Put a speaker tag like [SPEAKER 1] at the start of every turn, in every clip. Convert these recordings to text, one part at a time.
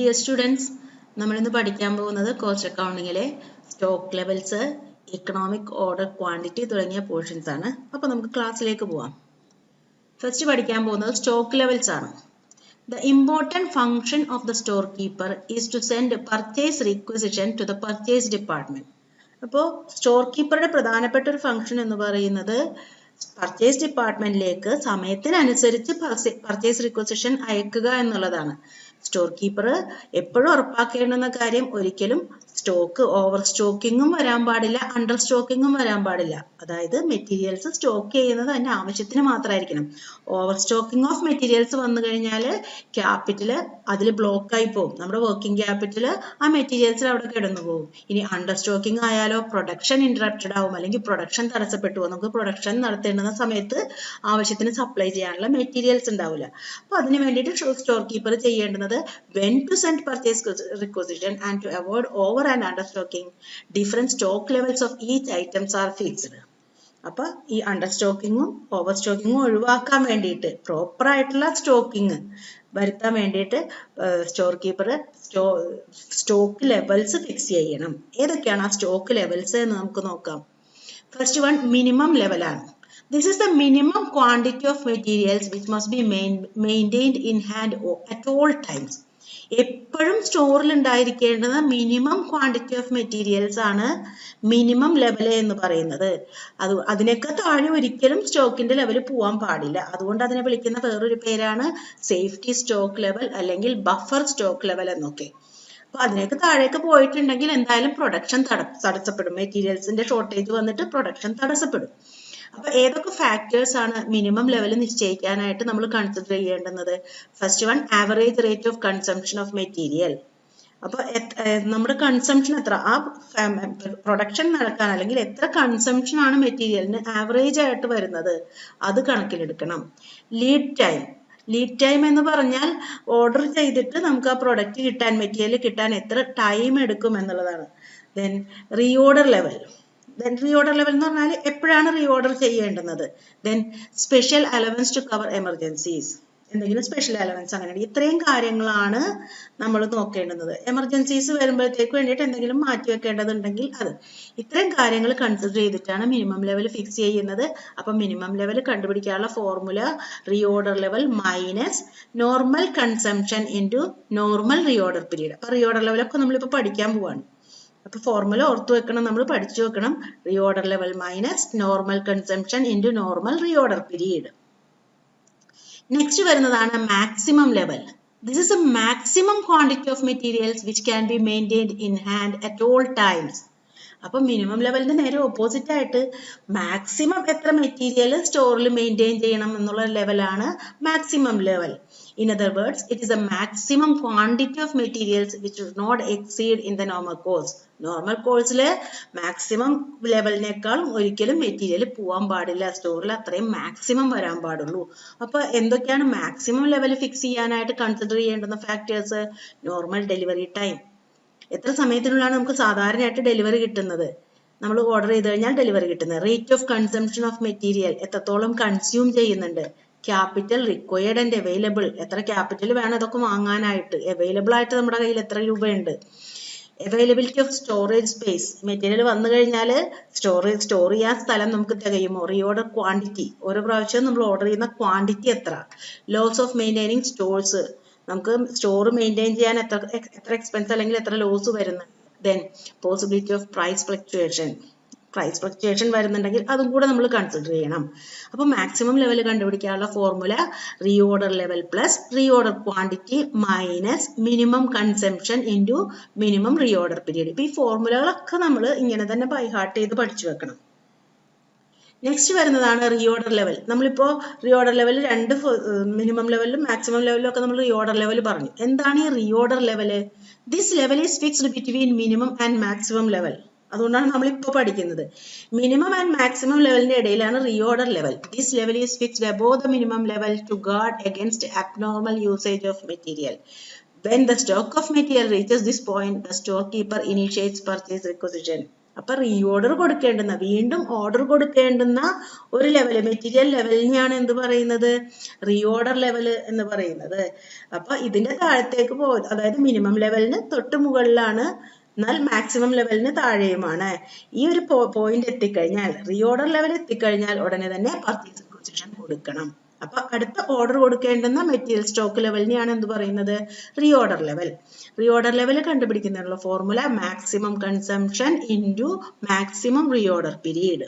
[SPEAKER 1] Dear students, നമ്മളിന്ന് പഠിക്കാൻ പോകുന്നത് കോസ്റ്റ് അക്കൗണ്ടിങ്ങിലെ stock levels, economic order, quantity തുടങ്ങിയ പോർഷൻസ് ആണ്. അപ്പോൾ നമുക്ക് ക്ലാസ്സിലേക്ക് പോവാം. ഫസ്റ്റ് പഠിക്കാൻ പോകുന്നത് സ്റ്റോക്ക് ലെവൽസ് ആണ്. The important function of the storekeeper is to send purchase requisition to the purchase department. അപ്പോൾ സ്റ്റോർ കീപ്പറുടെ പ്രധാനപ്പെട്ട ഒരു ഫംഗ്ഷൻ എന്ന് പറയുന്നത് പർച്ചേസ് ഡിപ്പാർട്ട്മെന്റിലേക്ക് സമയത്തിനനുസരിച്ച് പർച്ചേസ് റിക്വസിഷൻ അയക്കുക എന്നുള്ളതാണ്. സ്റ്റോർ കീപ്പർ എപ്പോഴും ഉറപ്പാക്കേണ്ടുന്ന കാര്യം ഒരിക്കലും സ്റ്റോക്ക് ഓവർ സ്റ്റോക്കിങ്ങും വരാൻ പാടില്ല, അണ്ടർ സ്റ്റോക്കിങ്ങും വരാൻ പാടില്ല. അതായത് മെറ്റീരിയൽസ് സ്റ്റോക്ക് ചെയ്യുന്നത് അതിന്റെ ആവശ്യത്തിന് മാത്രമായിരിക്കണം. ഓവർ സ്റ്റോക്കിംഗ് ഓഫ് മെറ്റീരിയൽസ് വന്നു കഴിഞ്ഞാൽ ക്യാപിറ്റല് അതിൽ ബ്ലോക്ക് ആയി പോകും. നമ്മുടെ വർക്കിംഗ് ക്യാപിറ്റല് ആ മെറ്റീരിയൽസിൽ അവിടെ കിടന്നു പോകും. ഇനി അണ്ടർ സ്റ്റോക്കിംഗ് ആയാലോ പ്രൊഡക്ഷൻ ഇന്ററപ്റ്റഡ് ആവും, അല്ലെങ്കിൽ പ്രൊഡക്ഷൻ തടസ്സപ്പെട്ടു പോകും. നമുക്ക് പ്രൊഡക്ഷൻ നടത്തേണ്ടുന്ന സമയത്ത് ആവശ്യത്തിന് സപ്ലൈ ചെയ്യാനുള്ള മെറ്റീരിയൽസ് ഉണ്ടാവില്ല. അപ്പൊ അതിന് വേണ്ടിയിട്ട് സ്റ്റോർ കീപ്പർ ചെയ്യേണ്ടുന്നത് when to send purchase requisition and to avoid over and under stocking, different stock levels of each items are fixed. അപ്പൊ ഈ അണ്ടർ സ്റ്റോക്കിങ്ങും ഓവർ സ്റ്റോക്കിങ്ങും ഒഴിവാക്കാൻ വേണ്ടിയിട്ട് പ്രോപ്പർ ആയിട്ടുള്ള സ്റ്റോക്കിങ് വരുത്താൻ വേണ്ടിയിട്ട് store keeper stock levels fix ചെയ്യണം. ഏതൊക്കെയാണ് ആ സ്റ്റോക്ക് ലെവൽസ് എന്ന് നമുക്ക് നോക്കാം. ഫസ്റ്റ് വൺ മിനിമം ലെവലാണ്. This is the minimum quantity of materials which must be maintained in hand at all times. എപ്പോഴും സ്റ്റോറിൽ ഉണ്ടായിരിക്കേണ്ടത് മിനിമം ക്വാണ്ടിറ്റി ഓഫ് മെറ്റീരിയൽസ് ആണ് മിനിമം ലെവൽ എന്ന് പറയുന്നത്. അതിനേക്കാൾ താഴെ ഒരിക്കലും സ്റ്റോക്കിന്റെ ലെവൽ പോകാൻ പാടില്ല. അതുകൊണ്ട് അതിനെ വിളിക്കുന്ന വേറൊരു പേരാണ് സേഫ്റ്റി സ്റ്റോക്ക് ലെവൽ അല്ലെങ്കിൽ ബഫർ സ്റ്റോക്ക് ലെവൽ എന്നൊക്കെ. അപ്പൊ അതിനേക്ക് താഴേക്ക് പോയിട്ടുണ്ടെങ്കിൽ എന്തായാലും പ്രൊഡക്ഷൻ തടസ്സപ്പെടും. മെറ്റീരിയൽസിന്റെ ഷോർട്ടേജ് വന്നിട്ട് പ്രൊഡക്ഷൻ തടസ്സപ്പെടും. അപ്പൊ ഏതൊക്കെ ഫാക്ടേഴ്സ് ആണ് മിനിമം ലെവൽ നിശ്ചയിക്കാനായിട്ട് നമ്മൾ കൺസിഡർ ചെയ്യേണ്ടുന്നത്? First one average rate of consumption of material. അപ്പൊ നമ്മുടെ കൺസംഷൻ എത്ര, ആ പ്രൊഡക്ഷൻ നടക്കാൻ അല്ലെങ്കിൽ എത്ര കൺസംഷൻ ആണ് മെറ്റീരിയലിന് ആവറേജ് ആയിട്ട് വരുന്നത്, അത് കണക്കിലെടുക്കണം. ലീഡ് ടൈം എന്ന് പറഞ്ഞാൽ ഓർഡർ ചെയ്തിട്ട് നമുക്ക് ആ പ്രൊഡക്റ്റ് കിട്ടാൻ, മെറ്റീരിയൽ കിട്ടാൻ എത്ര ടൈം എടുക്കും എന്നുള്ളതാണ്. ദെൻ റീഓർഡർ ലെവൽ എന്ന് പറഞ്ഞാൽ എപ്പോഴാണ് റീഓർഡർ ചെയ്യേണ്ടുന്നത്. Then special allowance to cover emergencies, എന്തെങ്കിലും സ്പെഷ്യൽ അലവൻസ് അങ്ങനെ ഇത്രയും കാര്യങ്ങളാണ് നമ്മൾ നോക്കേണ്ടുന്നത്. എമർജൻസീസ് വരുമ്പോഴത്തേക്ക് വേണ്ടിയിട്ട് എന്തെങ്കിലും മാറ്റി വെക്കേണ്ടതുണ്ടെങ്കിൽ അത് ഇത്രയും കാര്യങ്ങൾ കൺസിഡർ ചെയ്തിട്ടാണ് മിനിമം ലെവൽ ഫിക്സ് ചെയ്യുന്നത്. അപ്പൊ മിനിമം ലെവൽ കണ്ടുപിടിക്കാനുള്ള formula reorder level minus normal consumption into normal reorder period. അപ്പൊ റീഓർഡർ ലെവലൊക്കെ നമ്മളിപ്പോ പഠിക്കാൻ പോവാണ്. അപ്പൊ ഫോർമുല ഓർത്തു വെക്കണം, നമ്മൾ പഠിച്ചു വെക്കണം. Reorder level minus normal consumption into normal reorder period. Next വരുന്നതാണ് maximum level. This is a maximum quantity of materials which can be maintained in hand at all times. അപ്പൊ മിനിമം ലെവലിന്റെ നേരെ ഓപ്പോസിറ്റ് ആയിട്ട് മാക്സിമം എത്ര material സ്റ്റോറിൽ maintain ചെയ്യണം എന്നുള്ള ലെവലാണ് maximum level. In other words, it is a maximum quantity of materials which should not exceed in the normal course. Normal കോഴ്സില് മാക്സിമം ലെവലിനേക്കാളും ഒരിക്കലും മെറ്റീരിയൽ പോവാൻ പാടില്ല. സ്റ്റോറിൽ അത്രയും മാക്സിമം വരാൻ പാടുള്ളൂ. അപ്പൊ എന്തൊക്കെയാണ് മാക്സിമം ലെവൽ ഫിക്സ് ചെയ്യാനായിട്ട് കൺസിഡർ ചെയ്യേണ്ടുന്ന ഫാക്ടേഴ്സ്? നോർമൽ ഡെലിവറി ടൈം, എത്ര സമയത്തിനുള്ളിലാണ് നമുക്ക് സാധാരണയായിട്ട് ഡെലിവറി കിട്ടുന്നത്, നമ്മൾ ഓർഡർ ചെയ്ത് കഴിഞ്ഞാൽ ഡെലിവറി കിട്ടുന്നത്. Rate of consumption of material, എത്രത്തോളം കൺസ്യൂം ചെയ്യുന്നുണ്ട്. ക്യാപിറ്റൽ റിക്വയർഡ് ആൻഡ് അവൈലബിൾ, എത്ര ക്യാപിറ്റൽ വേണം ഇതൊക്കെ വാങ്ങാനായിട്ട്. അവൈലബിൾ ആയിട്ട് നമ്മുടെ കയ്യിൽ എത്ര രൂപയുണ്ട്. Availability of storage space, material വന്നു കഴിഞ്ഞാൽ സ്റ്റോർ ചെയ്യാൻ സ്ഥലം നമുക്ക് തികയുമോ. റീഓർഡർ ക്വാണ്ടിറ്റി, ഓരോ പ്രാവശ്യവും നമ്മൾ ഓർഡർ ചെയ്യുന്ന ക്വാണ്ടിറ്റി എത്ര. ലോസ് ഓഫ് മെയിൻറ്റെയിനിങ് സ്റ്റോഴ്സ്, നമുക്ക് സ്റ്റോർ മെയിൻറ്റെയിൻ ചെയ്യാൻ എത്ര എക്സ്പെൻസ് അല്ലെങ്കിൽ എത്ര ലോസ് വരുന്നു. Then possibility of price fluctuation വരുന്നുണ്ടെങ്കിൽ അതും കൂടെ നമ്മൾ കൺസിഡർ ചെയ്യണം. അപ്പൊ മാക്സിമം ലെവൽ കണ്ടുപിടിക്കാനുള്ള formula reorder level plus reorder quantity minus minimum consumption into minimum reorder period. ഇപ്പൊ ഈ ഫോർമുലകളൊക്കെ നമ്മൾ ഇങ്ങനെ തന്നെ ബൈ ഹാർട്ട് ചെയ്ത് പഠിച്ചു വെക്കണം. നെക്സ്റ്റ് വരുന്നതാണ് റീഓർഡർ ലെവൽ. നമ്മളിപ്പോ റീഓർഡർ ലെവൽ രണ്ട് മിനിമം ലെവലിലും മാക്സിമം ലെവലിലും ഒക്കെ നമ്മൾ റീഓർഡർ ലെവൽ പറഞ്ഞു. എന്താണ് ഈ reorder level? This level is fixed between minimum and maximum level. അതുകൊണ്ടാണ് നമ്മൾ ഇപ്പോൾ പഠിക്കുന്നത്. മിനിമം ആൻഡ് മാക്സിമം ലെവലിന്റെ ഇടയിലാണ് reorder level. This level is fixed above the minimum level two guard against abnormal usage of material. When the stock of material reaches this point, the storekeeper initiates purchase requisition. അപ്പൊ reorder കൊടുക്കേണ്ടുന്ന, വീണ്ടും order കൊടുക്കേണ്ടുന്ന ഒരു level, material ലെവലിനെയാണ് എന്ത് പറയുന്നത്, reorder level എന്ന് പറയുന്നത്. അപ്പൊ ഇതിന്റെ താഴത്തേക്ക് അതായത് മിനിമം ലെവലിന് തൊട്ട് മുകളിലാണ്, എന്നാൽ മാക്സിമം ലെവലിന് താഴെയുമാണ്. ഈ ഒരു പോയിന്റ് എത്തിക്കഴിഞ്ഞാൽ, റീഓർഡർ ലെവൽ എത്തിക്കഴിഞ്ഞാൽ ഉടനെ തന്നെ പർച്ചേസ് റിക്വസിഷൻ കൊടുക്കണം. അപ്പൊ അടുത്ത ഓർഡർ കൊടുക്കേണ്ടുന്ന മെറ്റീരിയൽ സ്റ്റോക്ക് ലെവലിനെയാണ് എന്ത് പറയുന്നത്, റീഓർഡർ ലെവൽ. റീഓർഡർ ലെവൽ കണ്ടുപിടിക്കുന്നതിനുള്ള formula maximum consumption into maximum reorder period.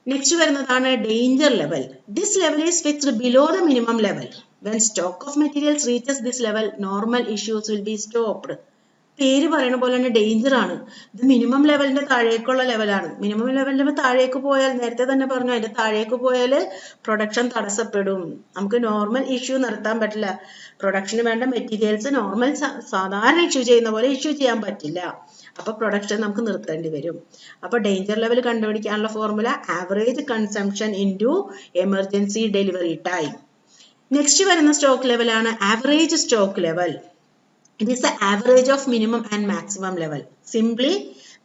[SPEAKER 1] Next വരുന്നതാണ് danger level. This level is fixed below the minimum level. When stock of materials reaches this level, normal issues will be stopped. പേര് പറയുന്ന പോലെ തന്നെ danger ആണ്. ഇത് minimum ലെവലിന്റെ താഴേക്കുള്ള ലെവലാണ്. Minimum ലെവലിന്റെ താഴേക്ക് പോയാൽ, നേരത്തെ തന്നെ പറഞ്ഞു, അതിന്റെ താഴേക്ക് പോയാൽ പ്രൊഡക്ഷൻ തടസ്സപ്പെടും. നമുക്ക് നോർമൽ ഇഷ്യൂ നടത്താൻ പറ്റില്ല. പ്രൊഡക്ഷന് വേണ്ട മെറ്റീരിയൽസ് നോർമൽ സാധാരണ ഇഷ്യൂ ചെയ്യുന്ന പോലെ ഇഷ്യൂ ചെയ്യാൻ പറ്റില്ല. അപ്പൊ പ്രൊഡക്ഷൻ നമുക്ക് നിർത്തേണ്ടി വരും. അപ്പൊ ഡേഞ്ചർ ലെവൽ കണ്ടുപിടിക്കാനുള്ള formula average consumption into emergency delivery time. Next വരുന്ന സ്റ്റോക്ക് ലെവലാണ് average stock level. It is the average of minimum and maximum level. Simply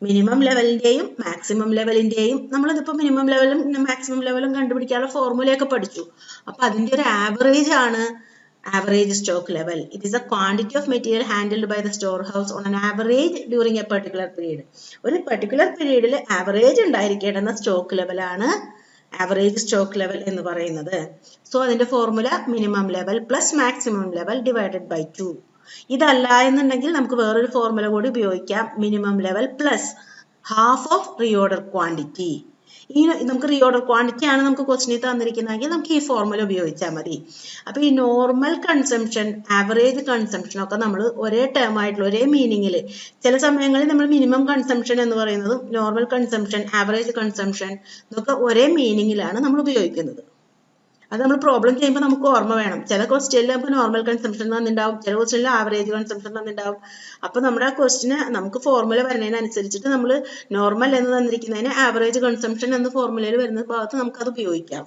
[SPEAKER 1] minimum ലെവലിന്റെയും മാക്സിമം ലെവലിന്റെയും, നമ്മളിതിപ്പോ മിനിമം ലെവലും മാക്സിമം ലെവലും കണ്ടുപിടിക്കാനുള്ള ഫോർമുലയൊക്കെ പഠിച്ചു. അപ്പൊ അതിന്റെ ഒരു ആവറേജ് ആണ് average stock level. It is a quantity of material handled by the store house on an average during a particular period. ഒരു പെർട്ടിക്കുലർ പീരീഡിൽ ആവറേജ് ഉണ്ടായിരിക്കേണ്ടുന്ന സ്റ്റോക്ക് ലെവലാണ് ആവറേജ് സ്റ്റോക്ക് ലെവൽ എന്ന് പറയുന്നത്. സോ അതിന്റെ formula minimum level plus maximum level divided by 2. ഇതല്ല എന്നുണ്ടെങ്കിൽ നമുക്ക് വേറൊരു ഫോർമുല കൂടി ഉപയോഗിക്കാം, minimum level plus half of reorder quantity. ഈ നമുക്ക് റീഓർഡർ ക്വാണ്ടിറ്റി ആണ് നമുക്ക് ക്വസ്റ്റ്യനിൽ തന്നിരിക്കുന്നതെങ്കിൽ നമുക്ക് ഈ ഫോർമുല ഉപയോഗിച്ചാൽ മതി. അപ്പൊ ഈ നോർമൽ കൺസംഷൻ, ആവറേജ് കൺസംഷൻ ഒക്കെ നമ്മൾ ഒരേ ടേം ആയിട്ടുള്ള ഒരേ മീനിങ്ങിൽ, ചില സമയങ്ങളിൽ നമ്മൾ മിനിമം കൺസംഷൻ എന്ന് പറയുന്നതും നോർമൽ കൺസംഷൻ, ആവറേജ് കൺസംഷൻ ഇതൊക്കെ ഒരേ മീനിങ്ങിലാണ് നമ്മൾ ഉപയോഗിക്കുന്നത്. അത് നമ്മൾ പ്രോബ്ലം ചെയ്യുമ്പോൾ നമുക്ക് ഓർമ്മ വേണം. ചില ക്വസ്റ്റ്യനിൽ നമുക്ക് നോർമൽ കൺസംഷൻ തന്നിട്ടുണ്ടാവും, ചില ക്വസ്റ്റ്യനിൽ ആവറേജ് കൺസംഷൻ തന്നിട്ടുണ്ടാവും. അപ്പൊ നമ്മുടെ ആ ക്വസ്റ്റിന് നമുക്ക് ഫോർമുല വരുന്നതിനനുസരിച്ചിട്ട് നമ്മൾ നോർമൽ എന്ന് തന്നിരിക്കുന്നതിന് ആവറേജ് കൺസംഷൻ എന്ന ഫോർമുലയിൽ വരുന്ന ഭാഗത്ത് നമുക്ക് അത് ഉപയോഗിക്കാം.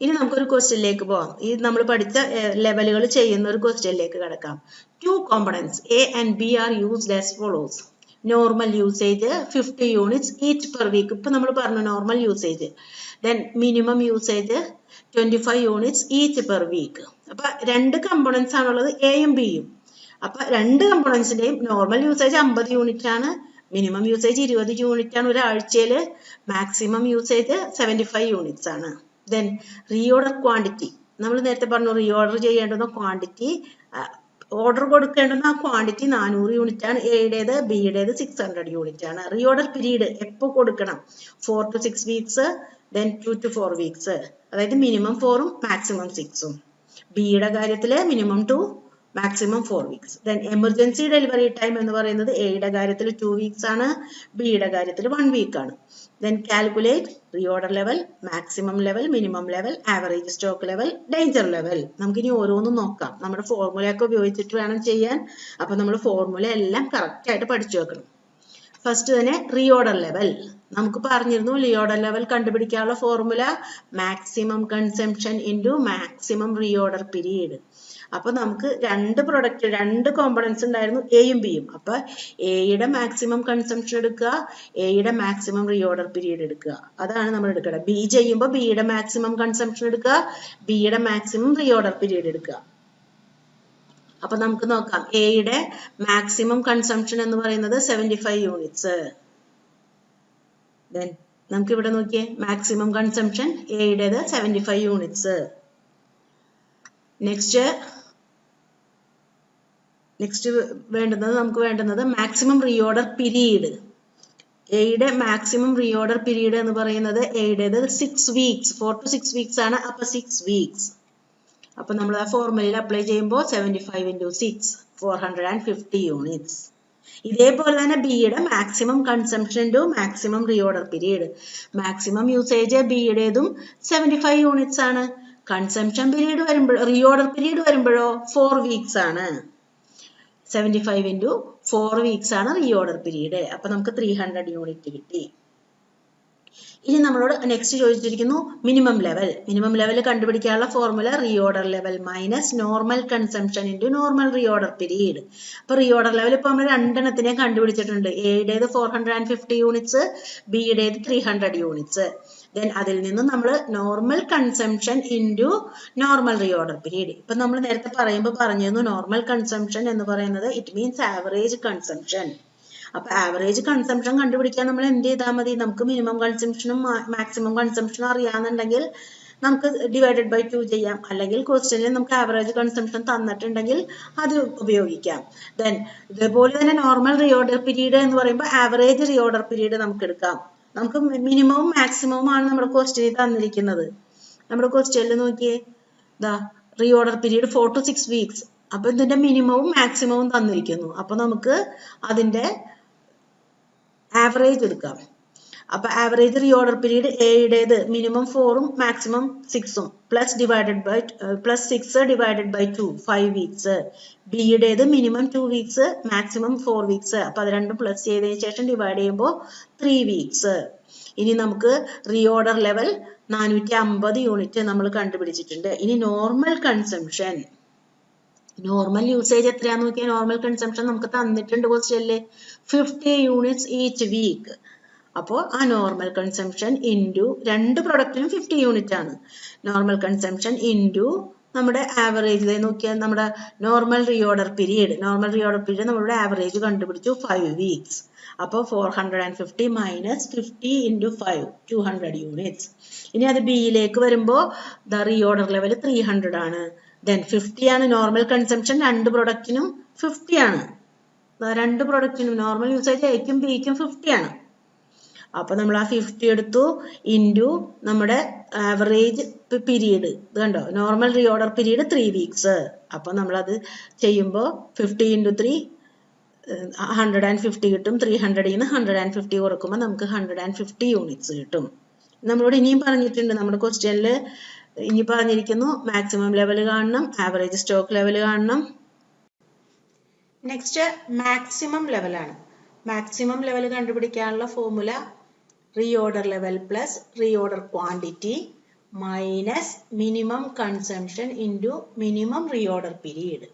[SPEAKER 1] ഇനി നമുക്കൊരു ക്വസ്റ്റ്യനിലേക്ക് പോവാം. ഈ നമ്മൾ പഠിച്ച ലെവലുകൾ ചെയ്യുന്ന ഒരു ക്വസ്റ്റ്യനിലേക്ക് കിടക്കാം. 2 components A and B are used as follows. Normal usage 50 units each per week. ഇപ്പൊ നമ്മൾ പറഞ്ഞു normal usage. Then minimum usage 25 units each per week. അപ്പൊ 2 കമ്പോണൻസ് ആണുള്ളത്, എയും ബിയും. അപ്പൊ 2 കമ്പോണൻസിന്റെയും നോർമൽ യൂസേജ് 50 യൂണിറ്റ് ആണ്, മിനിമം യൂസേജ് 20 യൂണിറ്റ് ആണ് ഒരാഴ്ചയിൽ, മാക്സിമം യൂസേജ് 75 യൂണിറ്റ്സ് ആണ്. ദെൻ റീഓർഡർ ക്വാണ്ടിറ്റി, നമ്മൾ നേരത്തെ പറഞ്ഞു റീഓർഡർ ചെയ്യേണ്ടുന്ന ക്വാണ്ടിറ്റി, ഓർഡർ കൊടുക്കേണ്ടുന്ന ആ ക്വാണ്ടിറ്റി 400 യൂണിറ്റ് ആണ്. എയുടേത് ബിയുടേത് 600 യൂണിറ്റ് ആണ്. റീഓർഡർ പീരീഡ് എപ്പോൾ കൊടുക്കണം, 4 to 6 weeks, then 2 to 4 weeks, അതായത് മിനിമം 4ഉം മാക്സിമം 6ഉം. ബിയുടെ കാര്യത്തിൽ minimum 2, maximum 4 weeks. Then emergency delivery time എന്ന് പറയുന്നത് എയുടെ കാര്യത്തിൽ 2 വീക്സ് ആണ്, ബിയുടെ കാര്യത്തിൽ 1 വീക്ക് ആണ്. Then calculate reorder level, maximum level, minimum level, average stock level, danger level. നമുക്കിനി ഓരോന്നും നോക്കാം. നമ്മുടെ ഫോർമുലയൊക്കെ ഉപയോഗിച്ചിട്ട് വേണം ചെയ്യാൻ. അപ്പൊ നമ്മൾ ഫോർമുല എല്ലാം കറക്റ്റ് ആയിട്ട് പഠിച്ചു വെക്കണം. ഫസ്റ്റ് തന്നെ റീഓർഡർ ലെവൽ. നമുക്ക് പറഞ്ഞിരുന്നു റീഓർഡർ ലെവൽ കണ്ടുപിടിക്കാനുള്ള formula maximum consumption into maximum reorder period. അപ്പൊ നമുക്ക് 2 കോമ്പണൻസ് ഉണ്ടായിരുന്നു, എയും ബിയും. അപ്പൊ എയുടെ മാക്സിമം കൺസംഷൻ എടുക്കുക, എയുടെ മാക്സിമം റീഓർഡർ പീരീഡ് എടുക്കുക, അതാണ് നമ്മൾ എടുക്കേണ്ടത്. ബി ചെയ്യുമ്പോൾ ബിയുടെ മാക്സിമം കൺസംഷൻ എടുക്കുക, ബിയുടെ മാക്സിമം റീഓർഡർ പീരീഡ് എടുക്കുക. അപ്പൊ നമുക്ക് നോക്കാം. എയുടെ മാക്സിമം കൺസംഷൻ എന്ന് പറയുന്നത് 75 യൂണിറ്റ്സ്. ദെൻ നമുക്ക് ഇവിടെ നോക്കിയേ, മാക്സിമം കൺസംഷൻ എയുടേത് 75 യൂണിറ്റ്സ്. നെക്സ്റ്റ് നമുക്ക് വേണ്ടുന്നത് മാക്സിമം റീഓർഡർ പീരീഡ്. എയുടെ മാക്സിമം റീഓർഡർ പീരീഡ് എന്ന് പറയുന്നത് എയുടേത് 6 വീക്സ്, 4 to 6 വീക്സ് ആണ്. അപ്പൊ 6 വീക്സ്. അപ്പൊ നമ്മൾ ആ ഫോർമുലയിൽ അപ്ലൈ ചെയ്യുമ്പോൾ 75 into 6, 450 യൂണിറ്റ്സ്. ഇതേപോലെ തന്നെ ബിയുടെ maximum consumption to maximum reorder period. Maximum usage ബിയുടേതും 75 യൂണിറ്റ്സ് ആണ്. കൺസംഷൻ പീരീഡ് വരുമ്പോൾ, റീഓർഡർ പീരീഡ് വരുമ്പോഴോ 4 വീക്സ് ആണ്. 75 into 4 വീക്സ് ആണ് റീഓർഡർ പീരീഡ്. അപ്പൊ നമുക്ക് 300 യൂണിറ്റ് കിട്ടി. ഇനി നമ്മളോട് നെക്സ്റ്റ് ചോദിച്ചിരിക്കുന്നു മിനിമം ലെവൽ. മിനിമം ലെവൽ കണ്ടുപിടിക്കാനുള്ള formula reorder level minus normal consumption into normal reorder period. അപ്പൊ റീഓർഡർ ലെവൽ ഇപ്പൊ നമ്മൾ രണ്ടെണ്ണത്തിനെ കണ്ടുപിടിച്ചിട്ടുണ്ട്. എയുടേത് 450 യൂണിറ്റ്സ്, ബിയുടേത് 300 യൂണിറ്റ്സ്. ദെൻ അതിൽ നിന്നും നമ്മൾ normal consumption into normal reorder period. ഇപ്പൊ നമ്മൾ നേരത്തെ പറയുമ്പോൾ പറഞ്ഞിരുന്നു നോർമൽ കൺസംഷൻ എന്ന് പറയുന്നത് ഇറ്റ് മീൻസ് ആവറേജ് കൺസംഷൻ. അപ്പൊ ആവറേജ് കൺസംഷൻ കണ്ടുപിടിക്കാൻ നമ്മൾ എന്ത് ചെയ്താൽ മതി? നമുക്ക് മിനിമം കൺസംഷനും മാക്സിമം കൺസംഷനും അറിയാന്നുണ്ടെങ്കിൽ നമുക്ക് ഡിവൈഡഡ് ബൈ 2 ചെയ്യാം. അല്ലെങ്കിൽ ക്വസ്റ്റ്യനിൽ നമുക്ക് ആവറേജ് കൺസംഷൻ തന്നിട്ടുണ്ടെങ്കിൽ അത് ഉപയോഗിക്കാം. ദെൻ ഇതേപോലെ തന്നെ നോർമൽ റീഓർഡർ പീരീഡ് എന്ന് പറയുമ്പോൾ ആവറേജ് റീഓർഡർ പീരീഡ് നമുക്ക് എടുക്കാം. നമുക്ക് മിനിമവും മാക്സിമവും ആണ് നമ്മുടെ ക്വസ്റ്റ്യനിൽ തന്നിരിക്കുന്നത്. നമ്മുടെ ക്വസ്റ്റ്യനിൽ നോക്കിയേ, റീഓർഡർ പീരീഡ് 4 to 6 വീക്സ്. അപ്പൊ ഇതിന്റെ മിനിമവും മാക്സിമവും തന്നിരിക്കുന്നു. അപ്പൊ നമുക്ക് അതിന്റെ ആവറേജ് എടുക്കാം. അപ്പൊ ആവറേജ് റീഓർഡർ പീരീഡ് എയുടേത് മിനിമം 4ഉം മാക്സിമം 6ഉം പ്ലസ് 6 ഡിവൈഡഡ് ബൈ 2 5 വീക്സ്. ബിയുടേത് മിനിമം 2 വീക്സ് മാക്സിമം 4 വീക്സ്. അപ്പൊ അത് രണ്ടും പ്ലസ് ചെയ്തതിനു ശേഷം ഡിവൈഡ് ചെയ്യുമ്പോൾ 3 വീക്സ്. ഇനി നമുക്ക് റീഓർഡർ ലെവൽ 450 യൂണിറ്റ് നമ്മൾ കണ്ടുപിടിച്ചിട്ടുണ്ട്. ഇനി നോർമൽ കൺസംഷൻ, നോർമൽ യൂസേജ് എത്രയാന്ന് നോക്കിയാൽ നോർമൽ കൺസംഷൻ നമുക്ക് തന്നിട്ടുണ്ട് ക്വസ്റ്റ്യനില് 50 യൂണിറ്റ്സ് ഈച്ച് വീക്ക്. അപ്പോൾ ആ നോർമൽ കൺസംഷൻ ഇൻറ്റു രണ്ട് പ്രൊഡക്റ്റിനും 50 യൂണിറ്റ് ആണ്. നോർമൽ കൺസംഷൻ ഇൻറ്റു നമ്മുടെ ആവറേജ് നോക്കിയാൽ നമ്മുടെ നോർമൽ റീഓർഡർ പീരീഡ് നമ്മളുടെ ആവറേജ് കണ്ടുപിടിച്ചു 5 വീക്സ്. അപ്പോൾ 450 മൈനസ് 50 ഇൻറ്റു 5 200 യൂണിറ്റ്സ്. ഇനി അത് ബിയിലേക്ക് വരുമ്പോൾ ദ റീഓർഡർ ലെവൽ 300 ആണ്. ദെൻ 50 ആണ് നോർമൽ കൺസംഷൻ, രണ്ട് പ്രൊഡക്റ്റിനും 50 ആണ്. രണ്ട് പ്രൊഡക്റ്റിനും നോർമൽ യൂസേജ് എക്കും ബിക്കും 50 ആണ്. അപ്പൊ നമ്മൾ ആ 50 എടുത്തു ഇൻറ്റു നമ്മുടെ ആവറേജ് പീരീഡ്. ഇത് കണ്ടോ, നോർമൽ റീഓർഡർ പീരീഡ് 3 വീക്സ്. അപ്പൊ നമ്മളത് ചെയ്യുമ്പോൾ 50 ഇൻറ്റു 3 150 കിട്ടും. 300 150 കൊടുക്കുമ്പോൾ നമുക്ക് 150 യൂണിറ്റ്സ് കിട്ടും. നമ്മളോട് ഇനിയും പറഞ്ഞിട്ടുണ്ട്, നമ്മുടെ ക്വസ്റ്റ്യനിൽ ഇനി പറഞ്ഞിരിക്കുന്നു മാക്സിമം ലെവൽ കാണണം, ആവറേജ് സ്റ്റോക്ക് ലെവൽ കാണണം. നെക്സ്റ്റ് മാക്സിമം ലെവലാണ്. മാക്സിമം ലെവൽ കണ്ടുപിടിക്കാനുള്ള formula reorder level plus reorder quantity minus minimum consumption into minimum reorder period.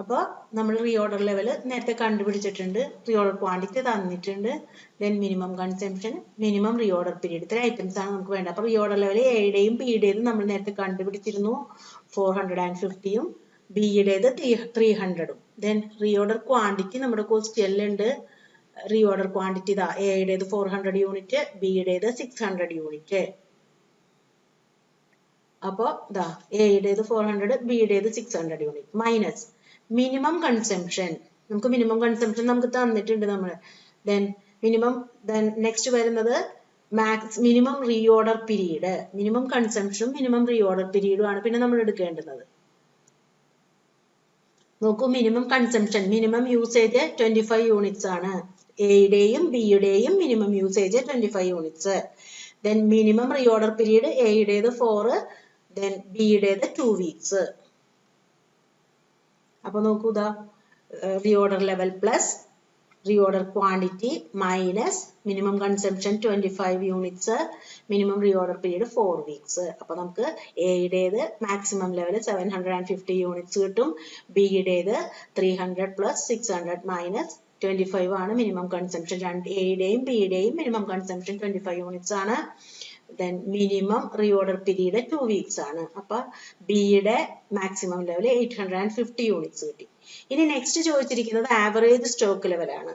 [SPEAKER 1] അപ്പോൾ നമ്മൾ റീഓർഡർ ലെവൽ നേരത്തെ കണ്ടുപിടിച്ചിട്ടുണ്ട്, റീഓർഡർ ക്വാണ്ടിറ്റി തന്നിട്ടുണ്ട്, then minimum consumption, minimum reorder period, ഇത്ര items ആണ് നമുക്ക് വേണ്ടത്. അപ്പോൾ റീഓർഡർ ലെവൽ എയുടെയും ബിയുടേതും നമ്മൾ നേരത്തെ കണ്ടുപിടിച്ചിരുന്നു 450ഉം ബിയുടേത് 300ഉം. ദെൻ റീഓർഡർ ക്വാണ്ടിറ്റി നമ്മുടെ ക്വസ്റ്റ്യനിലുണ്ട്. റീഓർഡർ ക്വാണ്ടിറ്റി ഇതാ, എയുടേത് 400 യൂണിറ്റ്, ബിയുടേത് 600 യൂണിറ്റ്. അപ്പോൾ ഇതാ എയുടേത് 400, ബിയുടേത് 600 യൂണിറ്റ് മൈനസ് മിനിമം കൺസംഷൻ. നമുക്ക് മിനിമം കൺസംഷൻ നമുക്ക് തന്നിട്ടുണ്ട് നമ്മൾ. ദെൻ നെക്സ്റ്റ് വരുന്നത് മിനിമം റീഓർഡർ പീരീഡ്. മിനിമം കൺസംഷനും മിനിമം റീഓർഡർ പീരീഡും ആണ് പിന്നെ നമ്മൾ എടുക്കേണ്ടുന്നത്. നോക്കൂ, minimum consumption, minimum usage 25 units ആണ്. എയുടെയും ബിയുടെയും minimum usage 25 units. Then minimum reorder period എയുടേത് 4, ദെൻ ബിയുടേത് 2 വീക്സ്. അപ്പൊ നോക്കൂ, ഇതാ reorder level plus reorder quantity minus minimum consumption 25 units, minimum reorder period 4 weeks. അപ്പൊ നമുക്ക് എയുടേത് മാക്സിമം ലെവൽ 750 യൂണിറ്റ്സ് കിട്ടും, ബിയുടേത് 300 പ്ലസ് 600 മൈനസ് 25 ആണ് മിനിമം കൺസംഷൻ. എയുടെയും ബിയുടെയും മിനിമം കൺസംഷൻ 25 യൂണിറ്റ്സ് ആണ്. Then minimum reorder period 2 weeks ആണ്. അപ്പൊ ബിയുടെ മാക്സിമം ലെവൽ 850 യൂണിറ്റ്സ് കിട്ടി. ഇനി നെക്സ്റ്റ് ചോദിച്ചിരിക്കുന്നത് ആവറേജ് സ്റ്റോക്ക് ലെവലാണ്.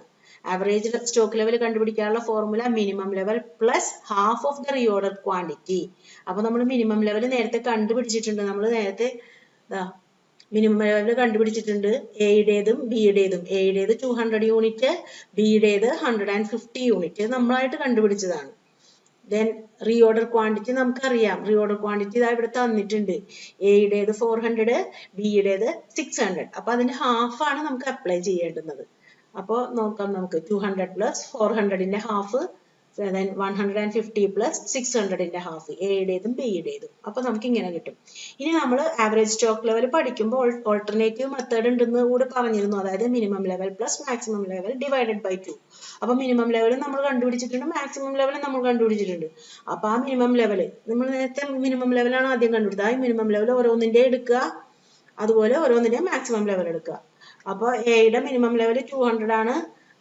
[SPEAKER 1] ആവറേജ് സ്റ്റോക്ക് ലെവൽ കണ്ടുപിടിക്കാനുള്ള formula minimum level plus half of the reorder quantity. അപ്പൊ നമ്മൾ മിനിമം ലെവൽ നേരത്തെ കണ്ടുപിടിച്ചിട്ടുണ്ട്. നമ്മൾ നേരത്തെ മിനിമം ലെവൽ കണ്ടുപിടിച്ചിട്ടുണ്ട് എയുടേതും ബിയുടേതും. എയുടേത് 200 യൂണിറ്റ്, ബിയുടേത് 150 യൂണിറ്റ് നമ്മളായിട്ട് കണ്ടുപിടിച്ചതാണ്. ദെൻ റീഓർഡർ ക്വാണ്ടിറ്റി നമുക്കറിയാം. റീഓർഡർ ക്വാണ്ടിറ്റി ഇതാ ഇവിടെ തന്നിട്ടുണ്ട്. എയുടേത് 400, ബിയുടേത് 600. അപ്പൊ അതിന്റെ ഹാഫ് ആണ് നമുക്ക് അപ്ലൈ ചെയ്യേണ്ടുന്നത്. അപ്പോൾ നോക്കാം, നമുക്ക് 200 പ്ലസ് 400ന്റെ ഹാഫ്, then 150 പ്ലസ് 600ന്റെ ഹാഫ്, എയുടേതും ബിയുടേതും. അപ്പൊ നമുക്ക് ഇങ്ങനെ കിട്ടും. ഇനി നമ്മൾ ആവറേജ് സ്റ്റോക്ക് ലെവൽ പഠിക്കുമ്പോൾ ഓൾട്ടർനേറ്റീവ് മെത്തേഡ് ഉണ്ടെന്ന് കൂടി പറഞ്ഞിരുന്നു. അതായത് minimum level plus maximum level divided by 2. അപ്പൊ മിനിമം ലെവൽ നമ്മൾ കണ്ടുപിടിച്ചിട്ടുണ്ട്, മാക്സിമം ലെവൽ നമ്മൾ കണ്ടുപിടിച്ചിട്ടുണ്ട്. അപ്പൊ ആ മിനിമം ലെവൽ നമ്മൾ നേരത്തെ മിനിമം ലെവലാണ് ആദ്യം കണ്ടുപിടിച്ചത്. ആ മിനിമം ലെവൽ ഓരോന്നിന്റെ എടുക്കുക, അതുപോലെ ഓരോന്നിന്റെ മാക്സിമം ലെവൽ എടുക്കുക. അപ്പൊ എയുടെ മിനിമം ലെവൽ 200 ആണ്,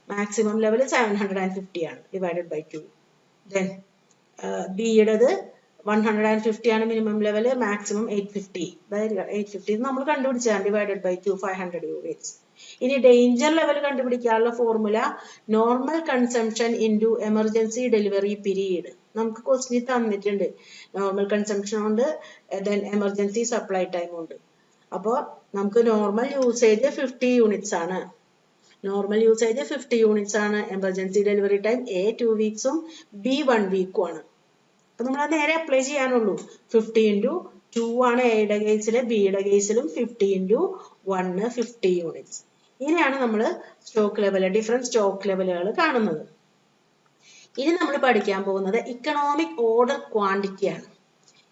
[SPEAKER 1] മാക്സിമം ലെവൽ 750 ആണ്, ഡിവൈഡഡ് ബൈ 2. ദെൻ ബിയുടേത് 150 ആണ് മിനിമം ലെവൽ, മാക്സിമം 850. 850 നമ്മൾ കണ്ടുപിടിച്ചതാണ്, ഡിവൈഡഡ് ബൈ 2, 500 യൂണിറ്റ്സ്. ഇനി ഡേഞ്ചർ ലെവൽ കണ്ടുപിടിക്കാനുള്ള formula normal consumption into emergency delivery period. നമുക്ക് ക്വസ്റ്റ്യൻ തന്നിട്ടുണ്ട്, നോർമൽ കൺസംഷൻ ഉണ്ട്, ദെൻ എമർജൻസി സപ്ലൈ ടൈം ഉണ്ട്. അപ്പോൾ നമുക്ക് നോർമൽ യൂസേജ് 50 യൂണിറ്റ്സ് ആണ്, നോർമൽ യൂസേജ് 50 യൂണിറ്റ്സ് ആണ്. എമർജൻസി ഡെലിവറി ടൈം എ 2 വീക്സും ബി 1 വീക്കും ആണ്. അപ്പൊ നമ്മൾ അത് നേരെ അപ്ലൈ ചെയ്യാനുള്ളൂ. 50 × 2 ആണ് എയുടെ കേസിൽ, ബിയുടെ കേസിലും 50 × 1 50 യൂണിറ്റ്സ്. ഇങ്ങനെയാണ് നമ്മൾ സ്റ്റോക്ക് ലെവൽ, ഡിഫറെന്റ് സ്റ്റോക്ക് ലെവലുകൾ കാണുന്നത്. ഇനി നമ്മൾ പഠിക്കാൻ പോകുന്നത് ഇക്കണോമിക് ഓർഡർ ക്വാണ്ടിറ്റി ആണ്.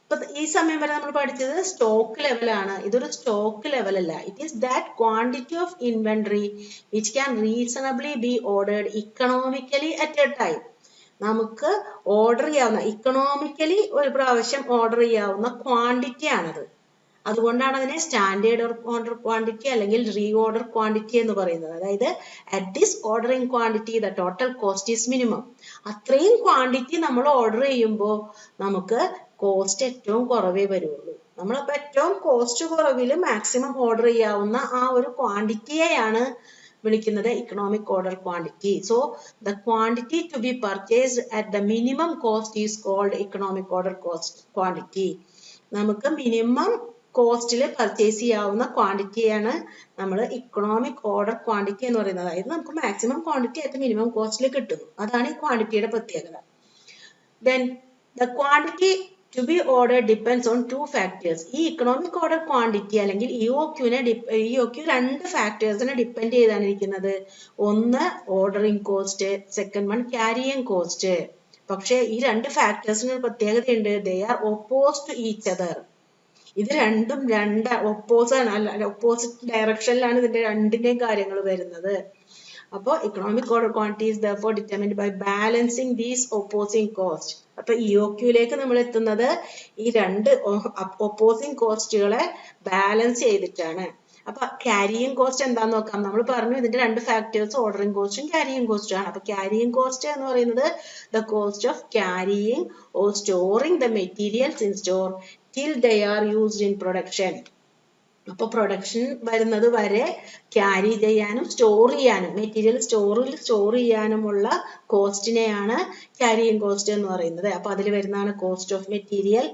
[SPEAKER 1] ഇപ്പൊ ഈ സമയം വരെ നമ്മൾ പഠിച്ചത് സ്റ്റോക്ക് ലെവലാണ്. ഇതൊരു സ്റ്റോക്ക് ലെവൽ അല്ല. It is that quantity of inventory which can reasonably B ordered economically at A time. നമുക്ക് ഓർഡർ ചെയ്യാവുന്ന, ഇക്കണോമിക്കലി ഒരു പ്രാവശ്യം ഓർഡർ ചെയ്യാവുന്ന ക്വാണ്ടിറ്റി ആണത്. അതുകൊണ്ടാണ് അതിനെ സ്റ്റാൻഡേർഡ് ഓർഡർ ക്വാണ്ടിറ്റി അല്ലെങ്കിൽ റീ ഓർഡർ ക്വാണ്ടിറ്റി എന്ന് പറയുന്നത്. അതായത് at this ordering quantity the total cost is minimum. അത്രയും ക്വാണ്ടിറ്റി നമ്മൾ ഓർഡർ ചെയ്യുമ്പോൾ നമുക്ക് കോസ്റ്റ് ഏറ്റവും കുറവേ വരുള്ളൂ. നമ്മളപ്പോൾ ഏറ്റവും കോസ്റ്റ് കുറവിൽ മാക്സിമം ഓർഡർ ചെയ്യാവുന്ന ആ ഒരു ക്വാണ്ടിറ്റിയെയാണ് വിളിക്കുന്നത് economic order quantity. So the quantity to be purchased at the minimum cost is called economic order cost quantity. നമുക്ക് മിനിമം കോസ്റ്റിൽ പർച്ചേസ് ചെയ്യാവുന്ന ക്വാണ്ടിറ്റിയാണ് നമ്മൾ ഇക്കണോമിക് ഓർഡർ ക്വാണ്ടിറ്റി എന്ന് പറയുന്നത്. അതായത് നമുക്ക് മാക്സിമം ക്വാണ്ടിറ്റി ആയിട്ട് മിനിമം കോസ്റ്റിൽ കിട്ടുന്നു. അതാണ് ഈ ക്വാണ്ടിറ്റിയുടെ പ്രത്യേകത. Then the quantity to be ordered depends on 2 factors. ഈ ഇക്കണോമിക് ഓർഡർ ക്വാണ്ടിറ്റി അല്ലെങ്കിൽ EOQ രണ്ട് ഫാക്ടേഴ്സിനെ ഡിപ്പെൻഡ് ചെയ്താണ് ഇരിക്കുന്നത്. ഒന്ന് ordering cost, second one carrying cost. പക്ഷെ ഈ രണ്ട് ഫാക്ടേഴ്സിന് ഒരു പ്രത്യേകതയുണ്ട്, they are oppose to each other. ഇത് രണ്ടും ഓപ്പോസിറ്റ് ഡയറക്ഷനിലാണ് ഇതിന്റെ രണ്ടിന്റെയും കാര്യങ്ങൾ വരുന്നത്. അപ്പോൾ economic order quantity is therefore determined by balancing these opposing costs. അപ്പൊ EOQയിലേക്ക് നമ്മൾ എത്തുന്നത് ഈ രണ്ട് ഒപ്പോസിംഗ് കോസ്റ്റുകളെ ബാലൻസ് ചെയ്തിട്ടാണ്. അപ്പൊ ക്യാരിയിങ് കോസ്റ്റ് എന്താന്ന് നോക്കാം. നമ്മൾ പറഞ്ഞു ഇതിന്റെ രണ്ട് ഫാക്ടേഴ്സ് ഓർഡറിംഗ് കോസ്റ്റും ക്യാരിയിങ് കോസ്റ്റും ആണ്. അപ്പൊ ക്യാരിയിങ് കോസ്റ്റ് എന്ന് പറയുന്നത് the cost of carrying or storing the materials in store till they are used in production. അപ്പൊ പ്രൊഡക്ഷൻ വരുന്നത് വരെ ക്യാരി ചെയ്യാനും സ്റ്റോർ ചെയ്യാനും മെറ്റീരിയൽ സ്റ്റോറിൽ സ്റ്റോർ ചെയ്യാനുമുള്ള കോസ്റ്റിനെയാണ് ക്യാരിയിങ് കോസ്റ്റ് എന്ന് പറയുന്നത്. അപ്പൊ അതിൽ വരുന്നതാണ് cost of material,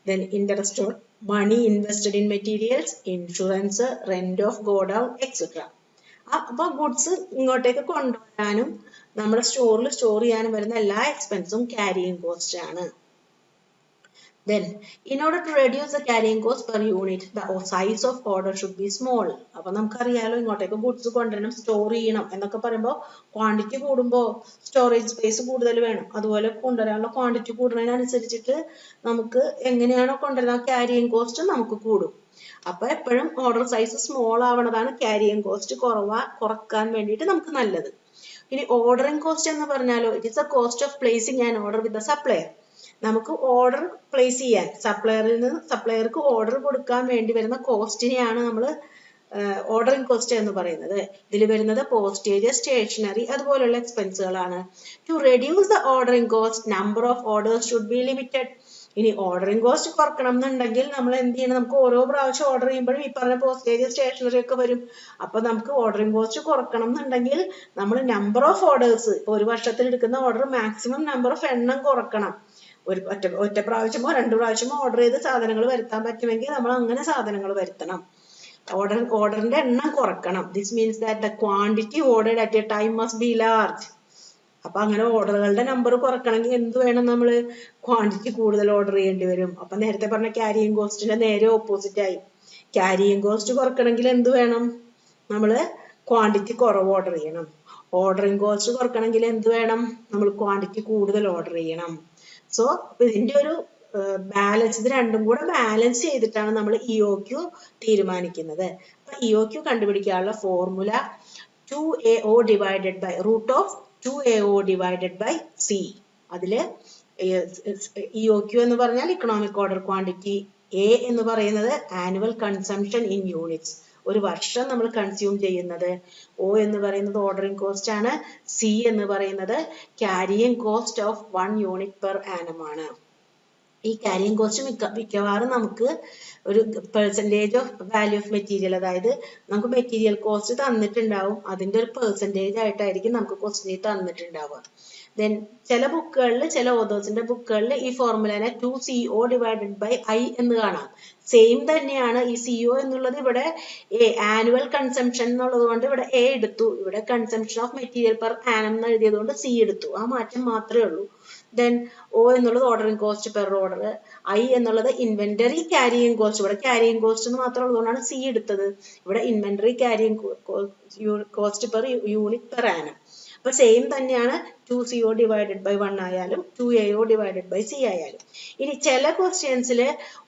[SPEAKER 1] then interest on money invested in materials, insurance, rent of godown etcetera. അപ്പൊ ഗുഡ്സ് ഇങ്ങോട്ടേക്ക് കൊണ്ടുവരാനും നമ്മുടെ സ്റ്റോറിൽ സ്റ്റോർ ചെയ്യാനും വരുന്ന എല്ലാ എക്സ്പെൻസും ക്യാരിയിങ് കോസ്റ്റ് ആണ്. Then, in order to reduce the carrying cost per unit, the size of order should be small. അപ്പോൾ നമുക്കറിയാലോ ഇങ്ങോട്ടേക്ക് ഗുഡ്സ് കൊണ്ടുവരണം, സ്റ്റോർ ചെയ്യണം എന്നൊക്കെ പറയുമ്പോൾ ക്വാണ്ടിറ്റി കൂടുമ്പോൾ സ്റ്റോറേജ് സ്പേസ് കൂടുതൽ വേണം. അതുപോലെ കൊണ്ടുവരാനുള്ള ക്വാണ്ടിറ്റി കൂടുന്നതിനനുസരിച്ചിട്ട് നമുക്ക് എങ്ങനെയാണോ കൊണ്ടുവരുന്ന ക്യാരിയിങ് കോസ്റ്റ് നമുക്ക് കൂടും. അപ്പൊ എപ്പോഴും ഓർഡർ സൈസ് സ്മോൾ ആവണതാണ് ക്യാരിയിങ് കോസ്റ്റ് കുറക്കാൻ വേണ്ടിയിട്ട് നമുക്ക് നല്ലത്. ഇനി ഓർഡറിംഗ് കോസ്റ്റ് എന്ന് പറഞ്ഞാലോ it is the cost of placing an order with the supplier. നമുക്ക് ഓർഡർ പ്ലേസ് ചെയ്യാൻ സപ്ലയർക്ക് ഓർഡർ കൊടുക്കാൻ വേണ്ടി വരുന്ന കോസ്റ്റിനെയാണ് നമ്മൾ ഓർഡറിംഗ് കോസ്റ്റ് എന്ന് പറയുന്നത്. ഇതിൽ വരുന്നത് പോസ്റ്റേജ്, സ്റ്റേഷനറി അതുപോലുള്ള എക്സ്പെൻസുകളാണ്. To reduce the ordering cost number of orders should be limited. ഇനി ഓർഡറിംഗ് കോസ്റ്റ് കുറക്കണം എന്നുണ്ടെങ്കിൽ നമ്മൾ എന്ത് ചെയ്യണം, നമുക്ക് ഓരോ പ്രാവശ്യം ഓർഡർ ചെയ്യുമ്പോഴും ഈ പറഞ്ഞ പോസ്റ്റേജ്, സ്റ്റേഷനറി ഒക്കെ വരും. അപ്പൊ നമുക്ക് ഓർഡറിംഗ് കോസ്റ്റ് കുറക്കണം എന്നുണ്ടെങ്കിൽ നമ്മൾ നമ്പർ ഓഫ് ഓർഡേഴ്സ്, ഒരു വർഷത്തിൽ എടുക്കുന്ന ഓർഡർ മാക്സിമം നമ്പർ ഓഫ് എണ്ണം കുറക്കണം. ഒറ്റ പ്രാവശ്യമോ 2 പ്രാവശ്യമോ ഓർഡർ ചെയ്ത് സാധനങ്ങൾ വരുത്താൻ പറ്റുമെങ്കിൽ നമ്മൾ അങ്ങനെ സാധനങ്ങൾ വരുത്തണം. ഓർഡറിന്റെ എണ്ണം കുറക്കണം. This means that the quantity ordered at A time must be large. അപ്പൊ അങ്ങനെ ഓർഡറുകളുടെ നമ്പർ കുറക്കണമെങ്കിൽ എന്ത് വേണം, നമ്മൾ ക്വാണ്ടിറ്റി കൂടുതൽ ഓർഡർ ചെയ്യേണ്ടി വരും. അപ്പൊ നേരത്തെ പറഞ്ഞ ക്യാരിയിങ് കോസ്റ്റിന്റെ നേരെ ഓപ്പോസിറ്റ് ആയി. ക്യാരിയിങ് കോസ്റ്റ് കുറക്കണമെങ്കിൽ എന്ത് വേണം, നമ്മൾ ക്വാണ്ടിറ്റി കുറവ് ഓർഡർ ചെയ്യണം. ഓർഡറിംഗ് കോസ്റ്റ് കുറക്കണമെങ്കിൽ എന്ത് വേണം, നമ്മൾ ക്വാണ്ടിറ്റി കൂടുതൽ ഓർഡർ ചെയ്യണം. സോ ഇതിന്റെ ഒരു ബാലൻസ്, ഇത് രണ്ടും കൂടെ ബാലൻസ് ചെയ്തിട്ടാണ് നമ്മൾ EOQ തീരുമാനിക്കുന്നത്. അപ്പൊ EOQ കണ്ടുപിടിക്കാനുള്ള formula 2AO divided by root of 2AO divided by C. അതില് EOQ എന്ന് പറഞ്ഞാൽ ഇക്കണോമിക് ഓർഡർ ക്വാണ്ടിറ്റി, A എന്ന് പറയുന്നത് ആനുവൽ കൺസംഷൻ ഇൻ യൂണിറ്റ്സ്, ഒരു വർഷം നമ്മൾ കൺസ്യൂം ചെയ്യുന്നത്, O എന്ന് പറയുന്നത് ഓർഡറിംഗ് കോസ്റ്റ് ആണ്, C എന്ന് പറയുന്നത് carrying cost of 1 unit per annum ആണ്. ഈ ക്യാരിയിങ് കോസ്റ്റ് മിക്കവാറും നമുക്ക് ഒരു percentage of value of material, അതായത് നമുക്ക് മെറ്റീരിയൽ കോസ്റ്റ് തന്നിട്ടുണ്ടാവും, അതിന്റെ ഒരു പെർസെൻറ്റേജ് ആയിട്ടായിരിക്കും നമുക്ക് ക്വസ്റ്റ്യൻ തന്നിട്ടുണ്ടാവുക. ദെൻ ചില ബുക്കുകളിൽ, ചില ഓതേഴ്സിന്റെ ബുക്കുകളിൽ ഈ ഫോർമുലേനെ 2CO ഡിവൈഡഡ് ബൈ I എന്ന് കാണാം. സെയിം തന്നെയാണ്. ഈ CO എന്നുള്ളത് ഇവിടെ ആനുവൽ കൺസംഷൻ എന്നുള്ളത് കൊണ്ട് ഇവിടെ A എടുത്തു, ഇവിടെ consumption of material per annum എന്ന് എഴുതിയത് കൊണ്ട് C എടുത്തു. ആ മാറ്റം മാത്രമേ ഉള്ളൂ. ദെൻ O എന്നുള്ളത് ordering cost per order, I എന്നുള്ളത് ഇൻവെന്ററി ക്യാരിയിങ് കോസ്റ്റ്, ഇവിടെ ക്യാരിയിങ് കോസ്റ്റ് എന്ന് മാത്രം ഉള്ളതുകൊണ്ടാണ് C എടുത്തത്. ഇവിടെ inventory carrying cost per unit per annum. അപ്പൊ സെയിം തന്നെയാണ് 2CO ഡിവൈഡഡ് ബൈ 1 ആയാലും 2AO ഡിവൈഡഡ് ബൈ C ആയാലും. ഇനി ചില ക്വസ്റ്റ്യൻസിൽ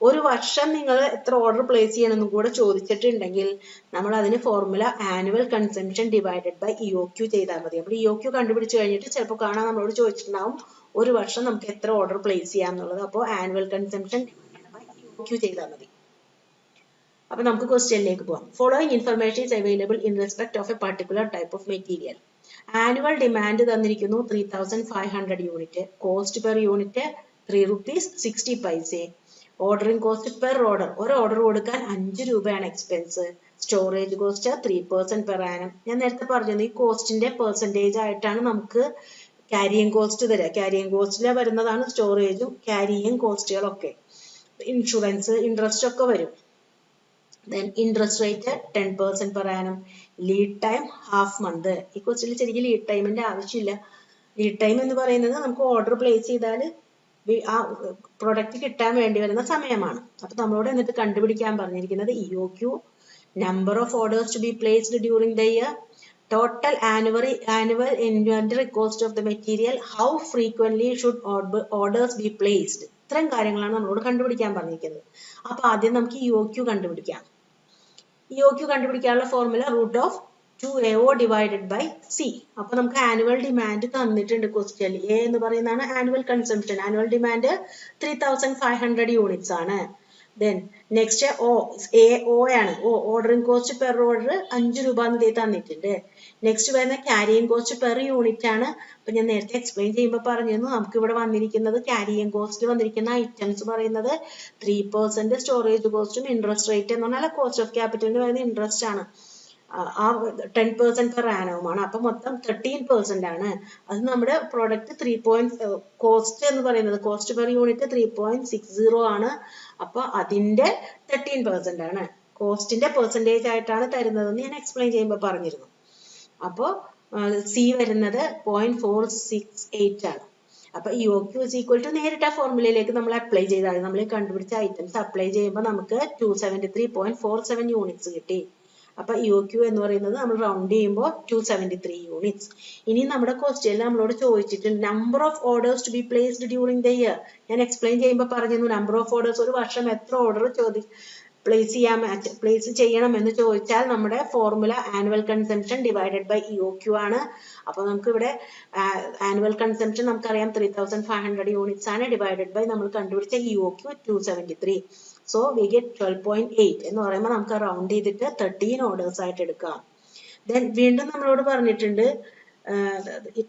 [SPEAKER 1] ഒരു വർഷം നിങ്ങൾ എത്ര ഓർഡർ പ്ലേസ് ചെയ്യണമെന്നും കൂടെ ചോദിച്ചിട്ടുണ്ടെങ്കിൽ നമ്മൾ അതിന് formula annual consumption divided by EOQ ചെയ്താൽ മതി. അപ്പോൾ EOQ കണ്ടുപിടിച്ച് കഴിഞ്ഞിട്ട് ചിലപ്പോൾ കാണാൻ നമ്മളോട് ചോദിച്ചിട്ടുണ്ടാവും ഒരു വർഷം നമുക്ക് എത്ര ഓർഡർ പ്ലേസ് ചെയ്യാം എന്നുള്ളത്. അപ്പോൾ annual consumption divided by EOQ ചെയ്താൽ മതി. അപ്പൊ നമുക്ക് ക്വസ്റ്റ്യനിലേക്ക് പോവാം. Following information is available in respect of a particular type of material. Annual demand തന്നിരിക്കുന്നു 3500 unit, cost per unit 3 rupees 60 paise, ordering cost per order, ഒരു ഓർഡർ കൊടുക്കാൻ 5 രൂപയാണ് expense, storage cost 3% per annum. ഞാൻ നേരത്തെ പറഞ്ഞത് ഈ കോസ്റ്റിന്റെ പെർസെൻറ്റേജ് ആയിട്ടാണ് നമുക്ക് ക്യാരിയിങ് കോസ്റ്റ് തരിക. ക്യാരിയിങ് കോസ്റ്റിൽ വരുന്നതാണ് സ്റ്റോറേജും ക്യാരിയിങ് കോസ്റ്റുകളൊക്കെ, ഇൻഷുറൻസ്, ഇൻട്രസ്റ്റ് ഒക്കെ വരും. Then interest rate 10% per annum. Lead time half month. ഈ ക്വസ്റ്റ്യനിൽ ശരിക്കും ലീഡ് ടൈമിന്റെ ആവശ്യമില്ല. ലീഡ് ടൈം എന്ന് പറയുന്നത് നമുക്ക് ഓർഡർ പ്ലേസ് ചെയ്താൽ ആ പ്രൊഡക്റ്റ് കിട്ടാൻ വേണ്ടി വരുന്ന സമയമാണ്. അപ്പൊ നമ്മളോട് എന്നിട്ട് കണ്ടുപിടിക്കാൻ പറഞ്ഞിരിക്കുന്നത് EOQ, number of orders to be placed during the year, total annual inventory cost of the material, how frequently should orders be placed. ഇത്രയും കാര്യങ്ങളാണ് നമ്മളോട് കണ്ടുപിടിക്കാൻ പറഞ്ഞിരിക്കുന്നത്. അപ്പൊ ആദ്യം നമുക്ക് EOQ കണ്ടുപിടിക്കാം. EOQ കണ്ടുപിടിക്കാനുള്ള formula √2AO divided by C. അപ്പൊ നമുക്ക് ആനുവൽ ഡിമാൻഡ് തന്നിട്ടുണ്ട് ക്വസ്റ്റ്യൻ. A എന്ന് പറയുന്നതാണ് annual consumption. Annual demand 3500 units ആണ്. ദെൻ നെക്സ്റ്റ് O ആണ്. ഓർഡറിംഗ് കോസ്റ്റ് പെർ ഓർഡർ 5 രൂപ എന്ന് തന്നിട്ടുണ്ട്. നെക്സ്റ്റ് വരുന്ന ക്യാരിയിങ് കോസ്റ്റ് പെർ യൂണിറ്റ് ആണ്. അപ്പൊ ഞാൻ നേരത്തെ എക്സ്പ്ലെയിൻ ചെയ്യുമ്പോൾ പറഞ്ഞിരുന്നു നമുക്ക് ഇവിടെ വന്നിരിക്കുന്നത് ക്യാരിയിങ് കോസ്റ്റ് വന്നിരിക്കുന്ന ഐറ്റംസ് പറയുന്നത് 3% സ്റ്റോറേജ് കോസ്റ്റും ഇൻട്രസ്റ്റ് റേറ്റ് എന്ന് പറഞ്ഞാൽ കോസ്റ്റ് ഓഫ് ക്യാപിറ്റലിന് വരുന്ന ഇൻട്രസ്റ്റ് ആണ്. ആ 10% പെർ ആനവുമാണ്. അപ്പൊ മൊത്തം 13% ആണ്. അത് നമ്മുടെ പ്രോഡക്റ്റ് കോസ്റ്റ് എന്ന് പറയുന്നത് കോസ്റ്റ് പെർ യൂണിറ്റ് 3.60 ആണ്. അപ്പൊ അതിന്റെ 13% ആണ്. കോസ്റ്റിന്റെ പെർസെൻറ്റേജ് ആയിട്ടാണ് തരുന്നതെന്ന് ഞാൻ എക്സ്പ്ലെയിൻ ചെയ്യുമ്പോൾ പറഞ്ഞിരുന്നു. അപ്പോ C വരുന്നത് 0.468 ആണ്. അപ്പൊ EOQ is equal to നേരിട്ട് ആ ഫോർമുലയിലേക്ക് നമ്മൾ അപ്ലൈ ചെയ്താൽ നമ്മൾ കണ്ടുപിടിച്ച ഐറ്റംസ് അപ്ലൈ ചെയ്യുമ്പോൾ നമുക്ക് 273.47 യൂണിറ്റ്സ് കിട്ടി. അപ്പൊ EOQ എന്ന് പറയുന്നത് നമ്മൾ റൗണ്ട് ചെയ്യുമ്പോൾ 273 യൂണിറ്റ്സ്. ഇനി നമ്മുടെ ക്വസ്റ്റ്യനിൽ നമ്മളോട് ചോദിച്ചിട്ടുണ്ട് number of orders to be placed during the year. ഞാൻ എക്സ്പ്ലെയിൻ ചെയ്യുമ്പോൾ പറഞ്ഞിരുന്നു നമ്പർ ഓഫ് ഓർഡേഴ്സ്, ഒരു വർഷം എത്ര ഓർഡർ പ്ലേസ് ചെയ്യണം എന്ന് ചോദിച്ചാൽ നമ്മുടെ formula annual consumption divided by EOQ ആണ്. അപ്പൊ നമുക്ക് ഇവിടെ ആനുവൽ കൺസംഷൻ നമുക്കറിയാം 3500 യൂണിറ്റ്സ് ആണ്, ഡിവൈഡഡ് ബൈ നമ്മൾ കണ്ടുപിടിച്ച EOQ 273. സോ വി ഗെറ്റ് 12.8 എന്ന് പറയുമ്പോൾ നമുക്ക് റൗണ്ട് ചെയ്തിട്ട് 13 ഓർഡേഴ്സ് ആയിട്ട് എടുക്കാം. ദെൻ വീണ്ടും നമ്മളോട് പറഞ്ഞിട്ടുണ്ട്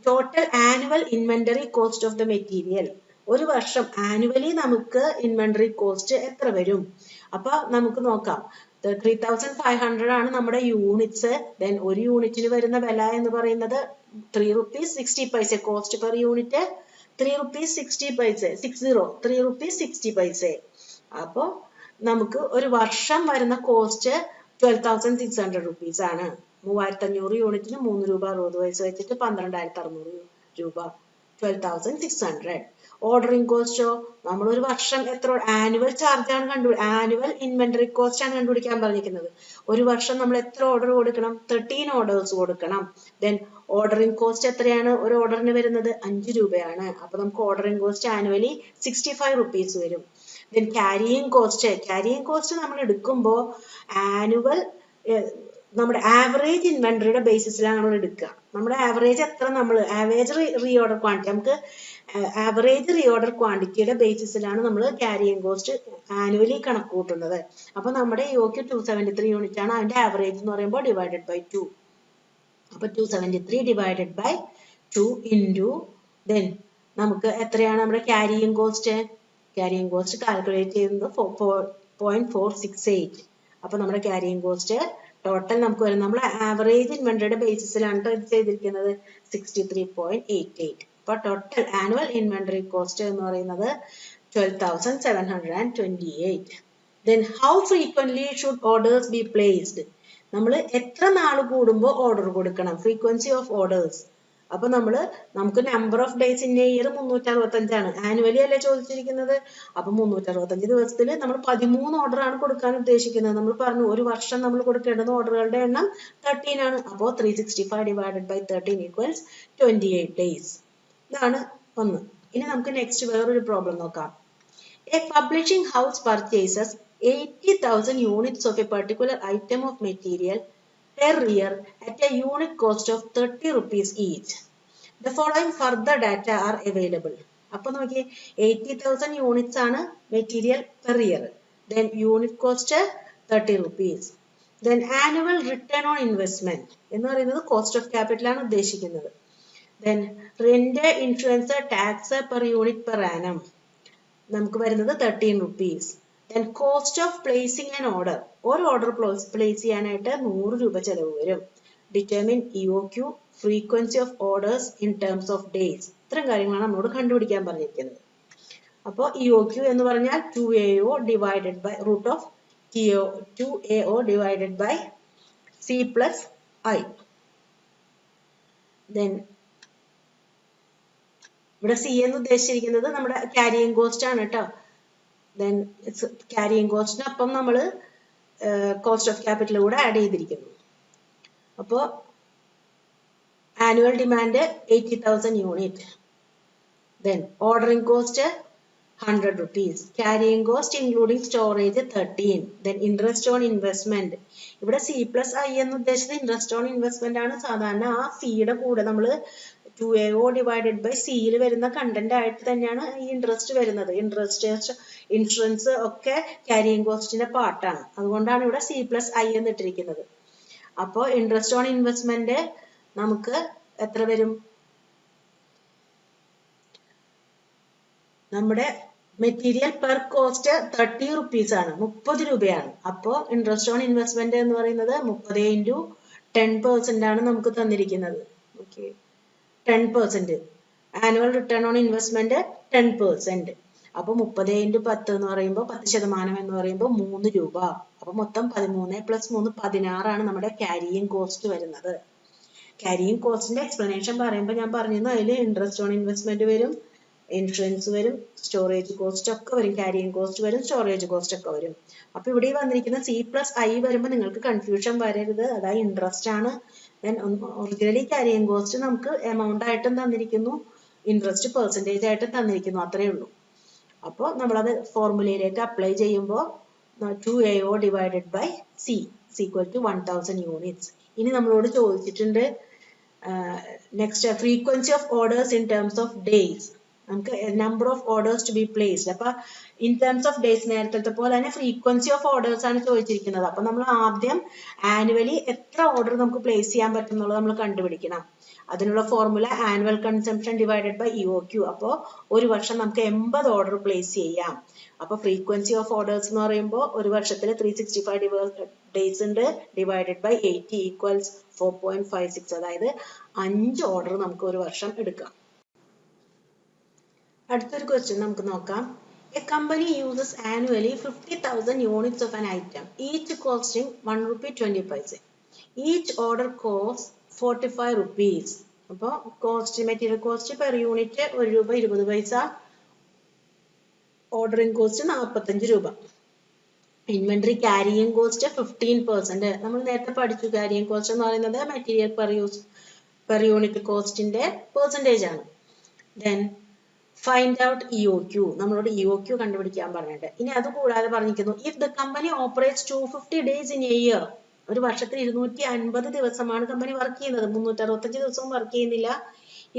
[SPEAKER 1] total annual inventory cost of the material. ഒരു വർഷം ആനുവലി നമുക്ക് ഇൻവെന്ററി കോസ്റ്റ് എത്ര വരും? അപ്പൊ നമുക്ക് നോക്കാം. 3500 ആണ് നമ്മുടെ യൂണിറ്റ്സ്. ദെൻ ഒരു യൂണിറ്റിന് വരുന്ന വില എന്ന് പറയുന്നത് 3 rupees 60 paise. Cost per unit 3 rupees 60 paise. 3 rupees 60 paise. അപ്പൊ നമുക്ക് ഒരു വർഷം വരുന്ന കോസ്റ്റ് 12,600 rupees ആണ്. 3500 യൂണിറ്റിന് 3 രൂപ 60 പൈസ വെച്ചിട്ട് 12,600 രൂപ, 12,600. ഓർഡറിംഗ് കോസ്റ്റോ നമ്മൾ ഒരു വർഷം എത്ര ആനുവൽ ചാർജ് ആണ് ആനുവൽ ഇൻവെന്ററി കോസ്റ്റ് ആണ് കണ്ടുപിടിക്കാൻ പറഞ്ഞിരിക്കുന്നത്. ഒരു വർഷം നമ്മൾ എത്ര ഓർഡർ കൊടുക്കണം? 13 ഓർഡേഴ്സ് കൊടുക്കണം. ദെൻ ഓർഡറിംഗ് കോസ്റ്റ് എത്രയാണ്? ഒരു ഓർഡറിന് വരുന്നത് 5 രൂപയാണ്. അപ്പൊ നമുക്ക് ഓർഡറിംഗ് കോസ്റ്റ് ആനുവലി 65 rupees വരും. ദെൻ ക്യാരിയിങ് കോസ്റ്റ് നമ്മൾ എടുക്കുമ്പോൾ ആനുവൽ നമ്മുടെ ആവറേജ് ഇൻവെന്ററിയുടെ ബേസിസിലാണ് നമ്മൾ എടുക്കുക. നമ്മുടെ ആവറേജ് എത്ര, നമ്മൾ ആവറേജ് റീഓർഡർ ക്വാണ്ടിറ്റി, നമുക്ക് ആവറേജ് റീഓർഡർ ക്വാണ്ടിറ്റിയുടെ ബേസിസിലാണ് നമ്മൾ ക്യാരിയിങ് കോസ്റ്റ് ആനുവലി കണക്ക് കൂട്ടുന്നത്. അപ്പൊ നമ്മുടെ EOQ 273 യൂണിറ്റ് ആണ്. അതിന്റെ ആവറേജ് എന്ന് പറയുമ്പോൾ ഡിവൈഡഡ് ബൈ 2. അപ്പൊ 273 ഡിവൈഡഡ് ബൈ 2 ഇൻറ്റു ദെൻ നമുക്ക് എത്രയാണ് നമ്മുടെ carrying cost? Carrying cost calculate ചെയ്യുന്നത് 0.468. അപ്പൊ നമ്മുടെ ക്യാരിയിങ് കോസ്റ്റ് ടോട്ടൽ നമുക്ക് വരും, നമ്മൾ ആവറേജ് ഇൻവെന്ററിയുടെ ബേസിസിലാണ് ഇത് ചെയ്തിരിക്കുന്നത്, 63.88. അപ്പൊ ടോട്ടൽ ആനുവൽ ഇൻവെന്ററി കോസ്റ്റ് എന്ന് പറയുന്നത് 12,728. Then how frequently should orders be placed? നമ്മൾ എത്ര നാൾ കൂടുമ്പോൾ ഓർഡർ കൊടുക്കണം, ഫ്രീക്വൻസി ഓഫ് ഓർഡേഴ്സ്. അപ്പൊ നമുക്ക് number of days in a year 365 ആണ്, ആനുവലി അല്ലേ ചോദിച്ചിരിക്കുന്നത്. അപ്പൊ 365 ദിവസത്തിൽ നമ്മൾ 13 ഓർഡർ ആണ് കൊടുക്കാൻ ഉദ്ദേശിക്കുന്നത്. നമ്മൾ പറഞ്ഞു ഒരു വർഷം നമ്മൾ കൊടുക്കേണ്ടുന്ന ഓർഡറുകളുടെ എണ്ണം 13 ആണ്. അപ്പോൾ 365 ഡിവൈഡഡ് ബൈ 13 ഈക്വൽസ് 28 ഡേയ്സ്. ഇതാണ് ഒന്ന്. ഇനി നമുക്ക് നെക്സ്റ്റ് വേറൊരു പ്രോബ്ലം നോക്കാം. A publishing house purchases 80,000 units of a particular item of material per year at a unit cost of 30 rupees each. The following further data are available. അപ്പോൾ നോക്കിയേ, 80,000 units ആണ് material per year. Then unit cost 30 rupees. Then annual return on investment എന്ന് പറയുന്നത് cost of capital ആണ് ഉദ്ദേശിക്കുന്നത്. Then rent, insurance, tax per unit per annum നമുക്ക് വരുന്നത് 13 rupees. Then cost of placing an order. ഒരു order place ചെയ്യാനായിട്ട് 100 രൂപ ചെലവ് വരും. Determine EOQ, frequency of orders in terms of days. ഇത്രയും കാര്യങ്ങളാണ് നമ്മളോട് കണ്ടുപിടിക്കാൻ പറഞ്ഞിരിക്കുന്നത്. അപ്പോൾ EOQ എന്ന് പറഞ്ഞാൽ 2AO divided by root of 2AO divided by C plus I. Then ഇവിടെ C എന്ന് ഉദ്ദേശിച്ചിരിക്കുന്നത് നമ്മുടെ ക്യാരിയിങ് കോസ്റ്റ് ആണ് കേട്ടോ. ദെൻ ക്യാരിയിങ് കോസ്റ്റിനൊപ്പം നമ്മൾ കോസ്റ്റ് ഓഫ് ക്യാപിറ്റൽ കൂടെ ആഡ് ചെയ്തിരിക്കുന്നു. അപ്പോൾ annual demand 80,000 unit. Then ordering cost 100 rupees. Carrying cost including storage 13. Then interest on investment, ഇവിടെ C പ്ലസ് I എന്ന് ഉദ്ദേശിച്ചത് ഇൻട്രസ്റ്റ് ഓൺ ഇൻവെസ്റ്റ്മെന്റ് ആണ്. സാധാരണ ആ സിയുടെ കൂടെ നമ്മൾ 2AO ഡിവൈഡഡ് ബൈ സിയിൽ വരുന്ന കണ്ടന്റ് ആയിട്ട് തന്നെയാണ് ഈ ഇൻട്രസ്റ്റ് വരുന്നത്. ഇൻട്രസ്റ്റ്, ഇൻഷുറൻസ് ഒക്കെ ക്യാരിയിങ് കോസ്റ്റിന്റെ പാർട്ടാണ്. അതുകൊണ്ടാണ് ഇവിടെ C പ്ലസ് I എന്ന് ഇട്ടിരിക്കുന്നത്. അപ്പോൾ ഇൻട്രസ്റ്റ് ഓൺ ഇൻവെസ്റ്റ്മെന്റ് നമുക്ക് എത്ര വരും? നമ്മുടെ മെറ്റീരിയൽ പെർ കോസ്റ്റ് 30 rupees ആണ്, 30 രൂപയാണ്. അപ്പോൾ ഇൻട്രസ്റ്റ് ഓൺ ഇൻവെസ്റ്റ്മെന്റ് എന്ന് പറയുന്നത് 30 ഇൻറ്റു 10% ആണ് നമുക്ക് തന്നിരിക്കുന്നത്. Okay, 10%. Annual return on investment 10%. അപ്പൊ 30 ഇൻറ്റു 10 എന്ന് പറയുമ്പോൾ 10% എന്ന് പറയുമ്പോൾ 3 രൂപ. അപ്പൊ മൊത്തം 13 + 3 16 ആണ് നമ്മുടെ ക്യാരിയിങ് കോസ്റ്റ് വരുന്നത്. ക്യാരിയിങ് കോസ്റ്റിന്റെ എക്സ്പ്ലനേഷൻ പറയുമ്പോൾ ഞാൻ പറഞ്ഞിരുന്നു, അതിൽ ഇൻട്രസ്റ്റ് ഓൺ ഇൻവെസ്റ്റ്മെന്റ് വരും, ഇൻഷുറൻസ് വരും, സ്റ്റോറേജ് കോസ്റ്റ് ഒക്കെ വരും, ക്യാരിയിങ് കോസ്റ്റ് വരും, സ്റ്റോറേജ് കോസ്റ്റ് ഒക്കെ വരും. അപ്പൊ ഇവിടെ വന്നിരിക്കുന്ന C പ്ലസ് I വരുമ്പോൾ നിങ്ങൾക്ക് കൺഫ്യൂഷൻ വരരുത്, അതായത് ഇൻട്രസ്റ്റ് ആണ്. ഒറിജിനലി ക്യാരിയിങ് കോസ്റ്റ് നമുക്ക് എമൗണ്ട് ആയിട്ടും തന്നിരിക്കുന്നു, ഇൻട്രസ്റ്റ് പെർസെൻറ്റേജ് ആയിട്ടും തന്നിരിക്കുന്നു, അത്രേ ഉള്ളൂ. അപ്പോൾ നമ്മളത് ഫോർമുലയിലേക്ക് അപ്ലൈ ചെയ്യുമ്പോൾ 2AO divided by C equal to 1000 units. ഇനി നമ്മളോട് ചോദിച്ചിട്ടുണ്ട് next frequency of orders in terms of days. നമുക്ക് number of orders to be placed. അപ്പൊ ഇൻ ടേംസ് ഓഫ് ഡേയ്സ് നേരത്തെ പോലെ തന്നെ ഫ്രീക്വൻസി ഓഫ് ഓർഡേഴ്സ് ആണ് ചോദിച്ചിരിക്കുന്നത്. അപ്പൊ നമ്മൾ ആദ്യം ആനുവലി എത്ര ഓർഡർ നമുക്ക് പ്ലേസ് ചെയ്യാൻ പറ്റും എന്നുള്ളത് നമ്മൾ കണ്ടുപിടിക്കണം. അതിനുള്ള formula annual consumption divided by EOQ. അപ്പോൾ ഒരു വർഷം നമുക്ക് 80 ഓർഡർ പ്ലേസ് ചെയ്യാം. അപ്പൊ ഫ്രീക്വൻസി ഓഫ് ഓർഡേഴ്സ് എന്ന് പറയുമ്പോൾ ഒരു വർഷത്തിൽ 365 ഡേയ്സ് ഉണ്ട്, ഡിവൈഡഡ് ബൈ 80 ഈക്വൽസ് 4.56. അതായത് 5 ഓർഡർ നമുക്ക് ഒരു വർഷം എടുക്കാം. അടുത്തൊരു ക്വസ്റ്റ്യൻ നമുക്ക് നോക്കാം. A company uses annually 50,000 units of an item, each costing 1 rupee 20 paise. Each order costs 45 rupees. അപ്പോൾ cost, material cost per unit 1 രൂപ 20 പൈസ, ഓർഡറിംഗ് കോസ്റ്റ് 45 രൂപ. Inventory carrying cost 15%. നമ്മൾ നേരത്തെ പഠിച്ചു, ക്യാരിയിങ് കോസ്റ്റ് എന്ന് പറയുന്നത് മെറ്റീരിയൽ പെർ യൂണിറ്റ് കോസ്റ്റിന്റെ പെർസെൻറ്റേജ് ആണ്. ദെൻ ഫൈൻഡ് ഔട്ട് EOQ, നമ്മളോട് EOQ കണ്ടുപിടിക്കാൻ പറഞ്ഞിട്ട്. ഇനി അത് കൂടാതെ പറഞ്ഞിരിക്കുന്നു, if the company operates 250 days in a year, ഒരു വർഷത്തിൽ 250 ദിവസമാണ് കമ്പനി വർക്ക് ചെയ്യുന്നത്. 365 ദിവസവും വർക്ക് ചെയ്യുന്നില്ല,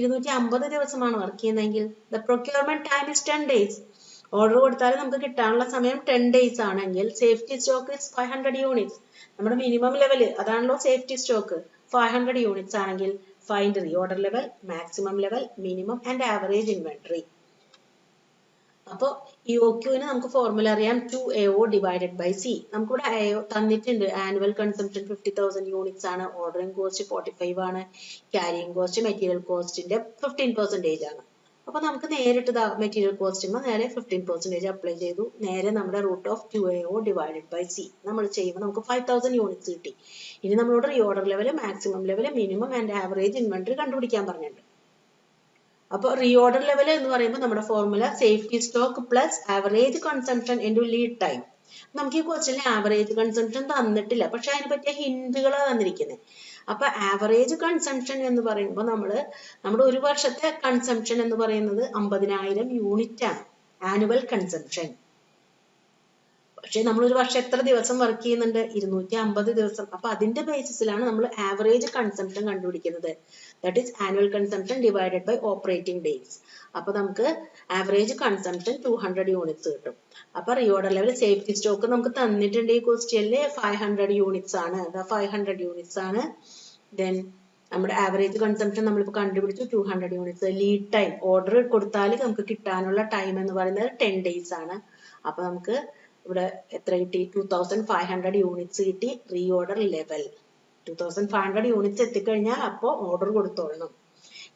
[SPEAKER 1] 250 ദിവസമാണ് വർക്ക് ചെയ്യുന്നതെങ്കിൽ the procurement time is 10 days. Order കൊടുത്താൽ നമുക്ക് കിട്ടാനുള്ള സമയം 10 days ആണെങ്കിൽ സേഫ്റ്റി സ്റ്റോക്ക് ഇസ് 500 യൂണിറ്റ്സ്. നമ്മുടെ മിനിമം ലെവൽ അതാണല്ലോ സേഫ്റ്റി സ്റ്റോക്ക്. 500 യൂണിറ്റ്സ് ആണെങ്കിൽ find reorder level, maximum level, minimum and average inventory. അപ്പോൾ ഈ OQന് നമുക്ക് ഫോർമുല അറിയാം, 2AO ഡിവൈഡഡ് ബൈ C. നമുക്കിവിടെ AO തന്നിട്ടുണ്ട്. ആനുവൽ കൺസംപ്ഷൻ 50,000 യൂണിറ്റ്സ് ആണ്, ഓർഡറിംഗ് കോസ്റ്റ് 45 ആണ്, ക്യാരിയിങ് കോസ്റ്റ് മെറ്റീരിയൽ കോസ്റ്റിന്റെ 15% ആണ്. അപ്പൊ നമുക്ക് നേരിട്ട് മെറ്റീരിയൽ കോസ്റ്റിന് നേരെ 15% അപ്ലൈ ചെയ്തു. നേരെ നമ്മുടെ root of 2AO divided by C നമ്മൾ ചെയ്യുമ്പോൾ നമുക്ക് 5,000 യൂണിറ്റ്സ് കിട്ടി. ഇനി നമ്മളോട് reorder level, maximum level, minimum and average inventory കണ്ടുപിടിക്കാൻ പറഞ്ഞിട്ടുണ്ട്. അപ്പോൾ റീഓർഡർ ലെവൽ എന്ന് പറയുമ്പോൾ നമ്മുടെ formula safety stock plus average consumption into lead time. നമുക്ക് ഈ ക്വസ്റ്റ്യനിൽ ആവറേജ് കൺസംപ്ഷൻ തന്നിട്ടില്ല, പക്ഷെ അതിനെ പറ്റിയ ഹിന്റുകളാണ് തന്നിരിക്കുന്നത്. അപ്പൊ ആവറേജ് കൺസംപ്ഷൻ എന്ന് പറയുമ്പോൾ നമ്മുടെ ഒരു വർഷത്തെ കൺസംപ്ഷൻ എന്ന് പറയുന്നത് 50,000 യൂണിറ്റ് ആണ്, ആനുവൽ കൺസംപ്ഷൻ. പക്ഷെ നമ്മൾ ഒരു വർഷം എത്ര ദിവസം വർക്ക് ചെയ്യുന്നുണ്ട്? 250 ദിവസം. അപ്പൊ അതിന്റെ ബേസിസിലാണ് നമ്മൾ ആവറേജ് കൺസംപ്ഷൻ കണ്ടുപിടിക്കുന്നത്. That is annual consumption divided by operating days. അപ്പൊ നമുക്ക് ആവറേജ് കൺസംപ്ഷൻ 200 യൂണിറ്റ്സ് കിട്ടും. അപ്പൊ റീഓർഡർ ലെവൽ സേഫ്റ്റി സ്റ്റോക്ക് നമുക്ക് തന്നിട്ടുണ്ട് ഈ ക്വസ്റ്റ്യനിൽ 500 യൂണിറ്റ്സ് ആണ്. 500 യൂണിറ്റ്സ് ആണ്. ദെൻ നമ്മുടെ ആവറേജ് കൺസംപ്ഷൻ നമ്മളിപ്പോൾ കണ്ടുപിടിച്ചു 200 യൂണിറ്റ്സ്. ലീഡ് ടൈം ഓർഡർ കൊടുത്താൽ നമുക്ക് കിട്ടാനുള്ള ടൈം എന്ന് പറയുന്നത് 10 days ആണ്. അപ്പൊ നമുക്ക് ഇവിടെ എത്ര കിട്ടി? 2500 യൂണിറ്റ്സ് കിട്ടി. റീഓർഡർ ലെവൽ 2500 യൂണിറ്റ്സ് എത്തിക്കഴിഞ്ഞാൽ അപ്പോൾ ഓർഡർ കൊടുത്തോളണം.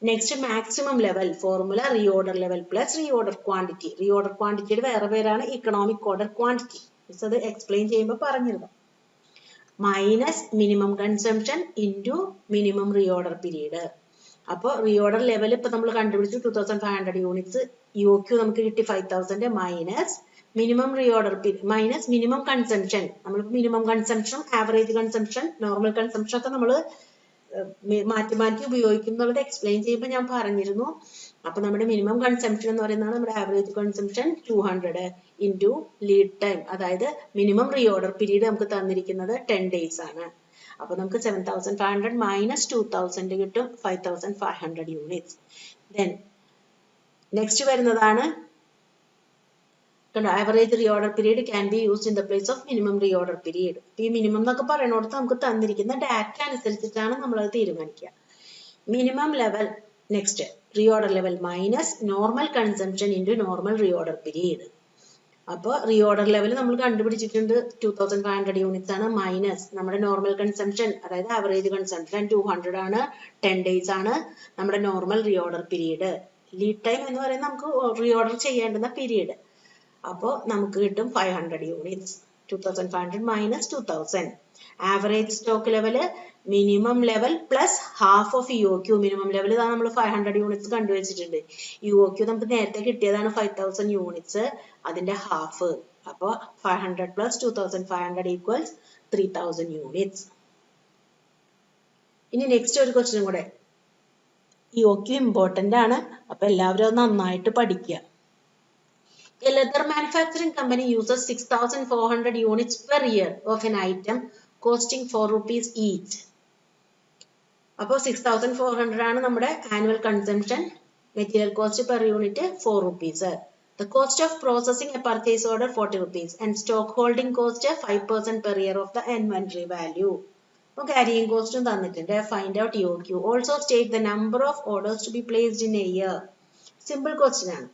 [SPEAKER 1] Next maximum level formula reorder level plus reorder quantity. Reorder ക്വാണ്ടിറ്റിയുടെ വേറെ പേരാണ് ഇക്കണോമിക് ഓർഡർ ക്വാണ്ടിറ്റി. അത് എക്സ്പ്ലെയിൻ ചെയ്യുമ്പോൾ പറഞ്ഞിരുന്നു. Minus minimum consumption into minimum reorder period. അപ്പോൾ റീഓർഡർ ലെവൽ ഇപ്പൊ നമ്മൾ കണ്ടുപിടിച്ചു 2500 യൂണിറ്റ്സ്. OQ നമുക്ക് കിട്ടി 5,000 minus minimum reorder period minus minimum consumption. നമ്മൾ minimum consumption, average consumption, normal consumption ഒക്കെ നമ്മൾ മാറ്റി ഉപയോഗിക്കും എന്നുള്ളത് എക്സ്പ്ലെയിൻ ചെയ്യുമ്പോൾ ഞാൻ പറഞ്ഞിരുന്നു. അപ്പൊ നമ്മുടെ മിനിമം കൺസംപ്ഷൻ എന്ന് പറയുന്നത് നമ്മുടെ average consumption 200 into lead time, അതായത് മിനിമം റീഓർഡർ പീരീഡ് നമുക്ക് തന്നിരിക്കുന്നത് 10 days ആണ്. അപ്പൊ നമുക്ക് 7,500 മൈനസ് 2,000 കിട്ടും, 5,500 യൂണിറ്റ്സ്. ദെൻ നെക്സ്റ്റ് വരുന്നതാണ് average reorder period can be used in the place of minimum reorder period. ഈ മിനിമം എന്നൊക്കെ പറയുന്നിടത്ത് നമുക്ക് തന്നിരിക്കുന്ന ഡാറ്റ അനുസരിച്ചിട്ടാണ് നമ്മളത് തീരുമാനിക്കുക. Minimum level next reorder level minus normal consumption into normal reorder period. അപ്പോൾ റീഓർഡർ ലെവൽ നമ്മൾ കണ്ടുപിടിച്ചിട്ടുണ്ട് 2500 യൂണിറ്റ്സ് ആണ്, മൈനസ് നമ്മുടെ നോർമൽ കൺസംപ്ഷൻ അതായത് ആവറേജ് കൺസംപ്ഷൻ 200 ആണ്, 10 days ആണ് നമ്മുടെ normal reorder period. Lead time എന്ന് പറയുന്നത് നമുക്ക് റീഓർഡർ ചെയ്യേണ്ടുന്ന പീരീഡ്. അപ്പോൾ നമുക്ക് കിട്ടും 500 units. 2500 minus 2000. Average stock level minimum level plus half of EOQ. Minimum level ഇതാണ് നമ്മൾ 500 യൂണിറ്റ്സ് കണ്ടുവച്ചിട്ടുണ്ട്. EOQ നമുക്ക് നേരത്തെ കിട്ടിയതാണ് 5,000 യൂണിറ്റ്സ്, അതിന്റെ ഹാഫ്. അപ്പോൾ 500 പ്ലസ് 2500 ഈക്വൽസ് 3,000 യൂണിറ്റ്സ്. ഇനി നെക്സ്റ്റ് ഒരു ക്വസ്റ്റ്യൻ കൂടെ. EOQ ഇമ്പോർട്ടന്റ് ആണ്, അപ്പൊ എല്ലാവരും അത് നന്നായിട്ട് പഠിക്കുക. A leather manufacturing company uses 6,400 units per year of an item costing 4 rupees each. അപ്പോൾ 6,400 ആണ് നമ്മുടെ annual consumption. Material cost per unit 4 rupees. The cost of processing a purchase order 40 rupees and stock holding cost 5% per year of the inventory value. അപ്പോൾ carrying cost തന്നിട്ടുണ്ട്. Find out EOQ. Also state the number of orders to be placed in a year. Simple question ആണ്.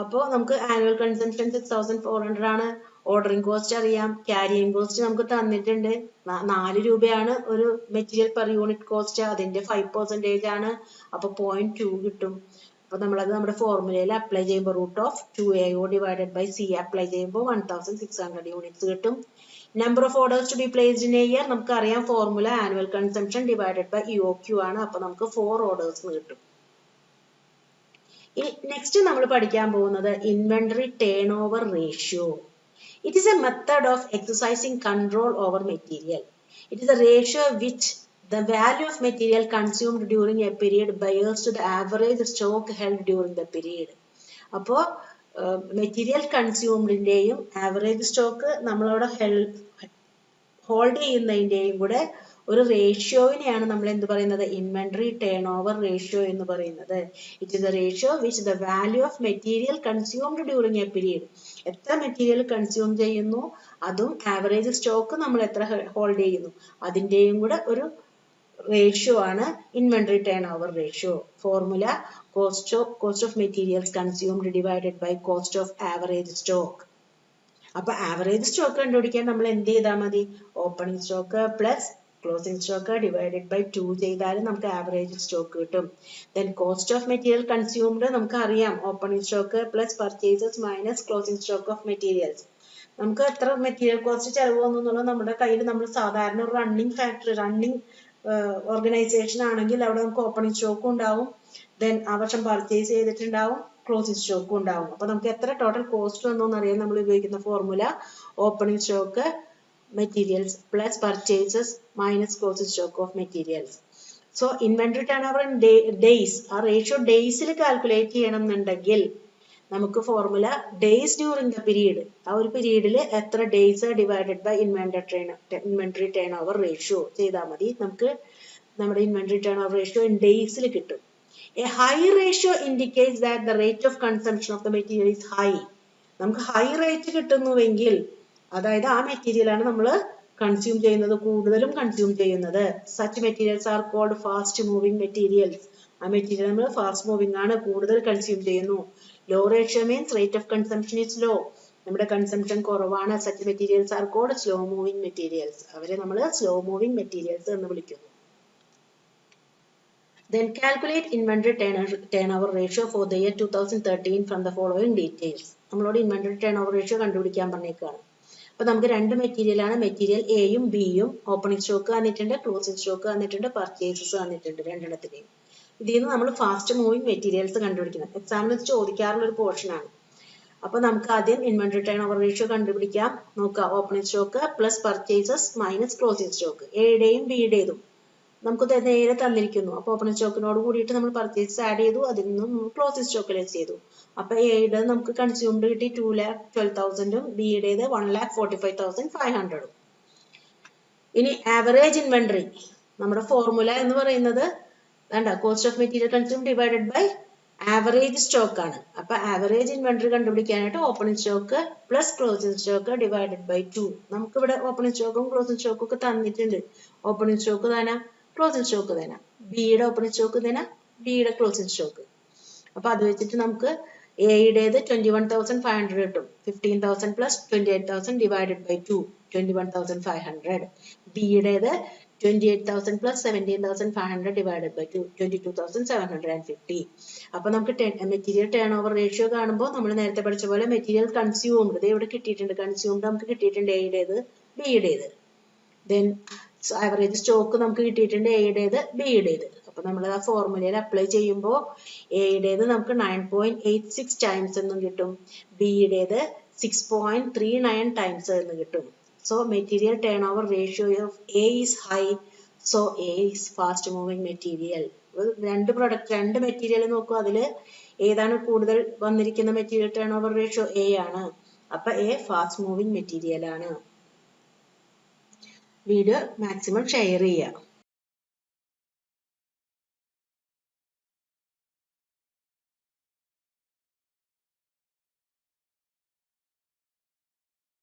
[SPEAKER 1] അപ്പോൾ നമുക്ക് annual consumption 6,400 ആണ്, ordering cost അറിയാം, carrying cost നമുക്ക് തന്നിട്ടുണ്ട് 4 രൂപയാണ് ഒരു മെറ്റീരിയൽ പെർ യൂണിറ്റ് കോസ്റ്റ്, അതിന്റെ 5% ആണ്. അപ്പൊ 0.2 കിട്ടും. അപ്പൊ നമ്മളത് നമ്മുടെ ഫോർമുലയിൽ അപ്ലൈ ചെയ്യുമ്പോൾ root of 2AO divided by C apply ചെയ്യുമ്പോൾ 1,600 യൂണിറ്റ്സ് കിട്ടും. Number of orders to be placed in a year നമുക്കറിയാം, formula annual consumption divided by EOQ ആണ്. അപ്പൊ നമുക്ക് 4 ഓർഡേഴ്സ് കിട്ടും. നെക്സ്റ്റ് നമ്മൾ പഠിക്കാൻ പോകുന്നത് inventory turnover ratio. It is A method of exercising control over material. It is A ratio which the value of material consumed during a period bears to the average stock held during the period. അപ്പോൾ material കൺസ്യൂംഡിന്റെയും average stock നമ്മളവിടെ hold ചെയ്യുന്നതിന്റെയും കൂടെ ഒരു റേഷ്യോവിനെയാണ് നമ്മൾ എന്ത് പറയുന്നത്, inventory turnover ratio എന്ന് പറയുന്നത്. It is A ratio which the value of material consumed during A period, എത്ര മെറ്റീരിയൽ കൺസ്യൂം ചെയ്യുന്നു അതും ആവറേജ് സ്റ്റോക്ക് നമ്മൾ എത്ര ഹോൾഡ് ചെയ്യുന്നു അതിന്റെയും കൂടെ ഒരു റേഷ്യോ ആണ് inventory turnover ratio. Formula cost of materials consumed divided by cost of average stock. അപ്പൊ ആവറേജ് സ്റ്റോക്ക് കണ്ടുപിടിക്കാൻ നമ്മൾ എന്ത് ചെയ്താൽ മതി, opening stock plus closing stock divided by 2 ചെയ്താൽ നമുക്ക് ആവറേജ് സ്റ്റോക്ക് കിട്ടും. Then cost of material consumed നമുക്ക് അറിയാം, opening stock plus purchases minus closing stock of materials. നമുക്ക് എത്ര മെറ്റീരിയൽ കോസ്റ്റ് ചെലവ് വന്നു എന്നുള്ളത് നമ്മുടെ കയ്യിൽ, നമ്മൾ സാധാരണ ഒരു റണ്ണിങ് ഫാക്ടറി, റണ്ണിങ് ഓർഗനൈസേഷൻ ആണെങ്കിൽ അവിടെ നമുക്ക് ഓപ്പണിംഗ് സ്റ്റോക്കും ഉണ്ടാവും, ദെൻ ആ വർഷം പർച്ചേസ് ചെയ്തിട്ടുണ്ടാവും, ക്ലോസിംഗ് സ്റ്റോക്കും ഉണ്ടാവും. അപ്പൊ നമുക്ക് എത്ര ടോട്ടൽ കോസ്റ്റ് വന്നോന്ന് അറിയാൻ നമ്മൾ ഉപയോഗിക്കുന്ന formula opening stock materials plus purchases minus closing stock of materials. So inventory turnover in days, ആ റേഷ്യോ ഡേയ്സിൽ കാൽക്കുലേറ്റ് ചെയ്യണം എന്നുണ്ടെങ്കിൽ നമുക്ക് formula days during the period, ആ ഒരു പീരീഡിൽ എത്ര days divided by inventory turnover ratio ചെയ്താൽ മതി, നമുക്ക് നമ്മുടെ inventory turnover ratio in ഡേയ്സിൽ കിട്ടും. A high ratio indicates that the rate of consumption of the material is high. നമുക്ക് ഹൈ റേറ്റ് കിട്ടുന്നുവെങ്കിൽ അതായത് ആ മെറ്റീരിയൽ ആണ് നമ്മൾ കൺസ്യൂം ചെയ്യുന്നത്, കൂടുതലും കൺസ്യൂം ചെയ്യുന്നത്. Such materials are called fast moving materials. ആ മെറ്റീരിയൽ നമ്മൾ ഫാസ്റ്റ് മൂവിംഗ് ആണ്, കൂടുതൽ കൺസ്യൂം ചെയ്യുന്നു. Low ratio means rate of consumption is low. നമ്മുടെ കൺസംഷൻ കുറവാണ്. Such materials are called slow moving materials. അവരെ നമ്മൾ slow moving materials എന്ന് വിളിക്കുന്നു. Then calculate inventory turnover ratio for the year 2013 from the following details. നമ്മളോട് inventory turnover ratio കണ്ടുപിടിക്കാൻ പറഞ്ഞേക്കാണ്. അപ്പൊ നമുക്ക് രണ്ട് മെറ്റീരിയൽ ആണ്, മെറ്റീരിയൽ എയും ബിയും, ഓപ്പണിംഗ് സ്റ്റോക്ക് തന്നിട്ടുണ്ട്, ക്ലോസിംഗ് സ്റ്റോക്ക് തന്നിട്ടുണ്ട്, പർച്ചേസസ് തന്നിട്ടുണ്ട്, രണ്ടെണ്ണത്തിന്റെയും. ഇതിൽ നിന്ന് നമ്മൾ ഫാസ്റ്റ് മൂവിംഗ് മെറ്റീരിയൽസ് കണ്ടുപിടിക്കണം. എക്സാമിന് ചോദിക്കാറുള്ള ഒരു പോർഷൻ ആണ്. അപ്പൊ നമുക്ക് ആദ്യം ഇൻവെന്ററി ടേൺ ഓവർ റേഷ്യോ കണ്ടുപിടിക്കാം. നോക്കാം, opening stock plus purchases minus closing stock, എയുടെയും ബിയുടേതും നമുക്ക് നേരെ തന്നിരിക്കുന്നു. അപ്പൊ ഓപ്പണിംഗ് സ്റ്റോക്കിനോട് കൂടിയിട്ട് നമ്മൾ പർച്ചേസ് ആഡ് ചെയ്തു, അതിൽ നിന്നും ക്ലോസിംഗ് സ്റ്റോക്കിലേക്ക് ചെയ്തു. അപ്പൊ എയുടെ നമുക്ക് കൺസ്യൂംഡ് കിട്ടി 2,12,000 ഉം ബിയുടേത് 1,45,500 ഉം. ഇനി ആവറേജ് ഇൻവെന്ററി, നമ്മുടെ ഫോർമുല എന്ന് പറയുന്നത് cost of material consume divided by average stock ആണ്. അപ്പൊ ആവറേജ് ഇൻവെന്ററി കണ്ടുപിടിക്കാനായിട്ട് opening stock plus closing stock divided by 2. നമുക്ക് ഇവിടെ ഓപ്പണിംഗ് സ്റ്റോക്കും ക്ലോസിംഗ് സ്റ്റോക്കും ഒക്കെ തന്നിട്ടുണ്ട്. ഓപ്പണിംഗ് സ്റ്റോക്ക് തന്നെ, ക്ലോസിംഗ് സ്റ്റോക്ക് തന്നെ, ബിയുടെ ഓപ്പണിംഗ് സ്റ്റോക്ക് തന്നെ, ബിയുടെ ക്ലോസിംഗ് സ്റ്റോക്ക്. അപ്പൊ അത് വെച്ചിട്ട് നമുക്ക് എയുടേത് 21,500 കിട്ടും. 15,000 പ്ലസ് 28,000 ഡിവൈഡഡ് ബൈ 2, 21,500. ബിയുടേത് 28,000 പ്ലസ് 17,500 ഡിവൈഡഡ് ബൈ 2, 22,750. അപ്പൊ നമുക്ക് മെറ്റീരിയൽ ടേൺ ഓവർ റേഷ്യോ കാണുമ്പോൾ നമ്മൾ നേരത്തെ പഠിച്ച പോലെ മെറ്റീരിയൽ കൺസ്യൂംഡ് ഇത് ഇവിടെ കിട്ടിയിട്ടുണ്ട്, കൺസ്യൂംഡ് നമുക്ക് കിട്ടിയിട്ടുണ്ട് എയുടേത് ബിയുടേത്. ദെൻ ആവറേജ് സ്റ്റോക്ക് നമുക്ക് കിട്ടിയിട്ടുണ്ട് എയുടേത് ബിയുടേത്. അപ്പൊ നമ്മൾ ആ ഫോർമുലയിൽ അപ്ലൈ ചെയ്യുമ്പോൾ എയുടേത് നമുക്ക് 9.86 ടൈംസ് എന്നും കിട്ടും, ബിയുടേത് 6.39 ടൈംസ് എന്ന് കിട്ടും. So material turnover ratio of A is high, so A is fast moving material. രണ്ട് പ്രൊഡക്റ്റ്, രണ്ട് മെറ്റീരിയൽ നോക്കൂ, അതില് ഏതാണ് കൂടുതൽ വന്നിരിക്കുന്ന material turn over ratio A ആണ്. അപ്പൊ എ ഫാസ്റ്റ് മൂവിംഗ് മെറ്റീരിയൽ ആണ്. വീഡിയോ മാക്സിമം ഷെയർ ചെയ്യുക.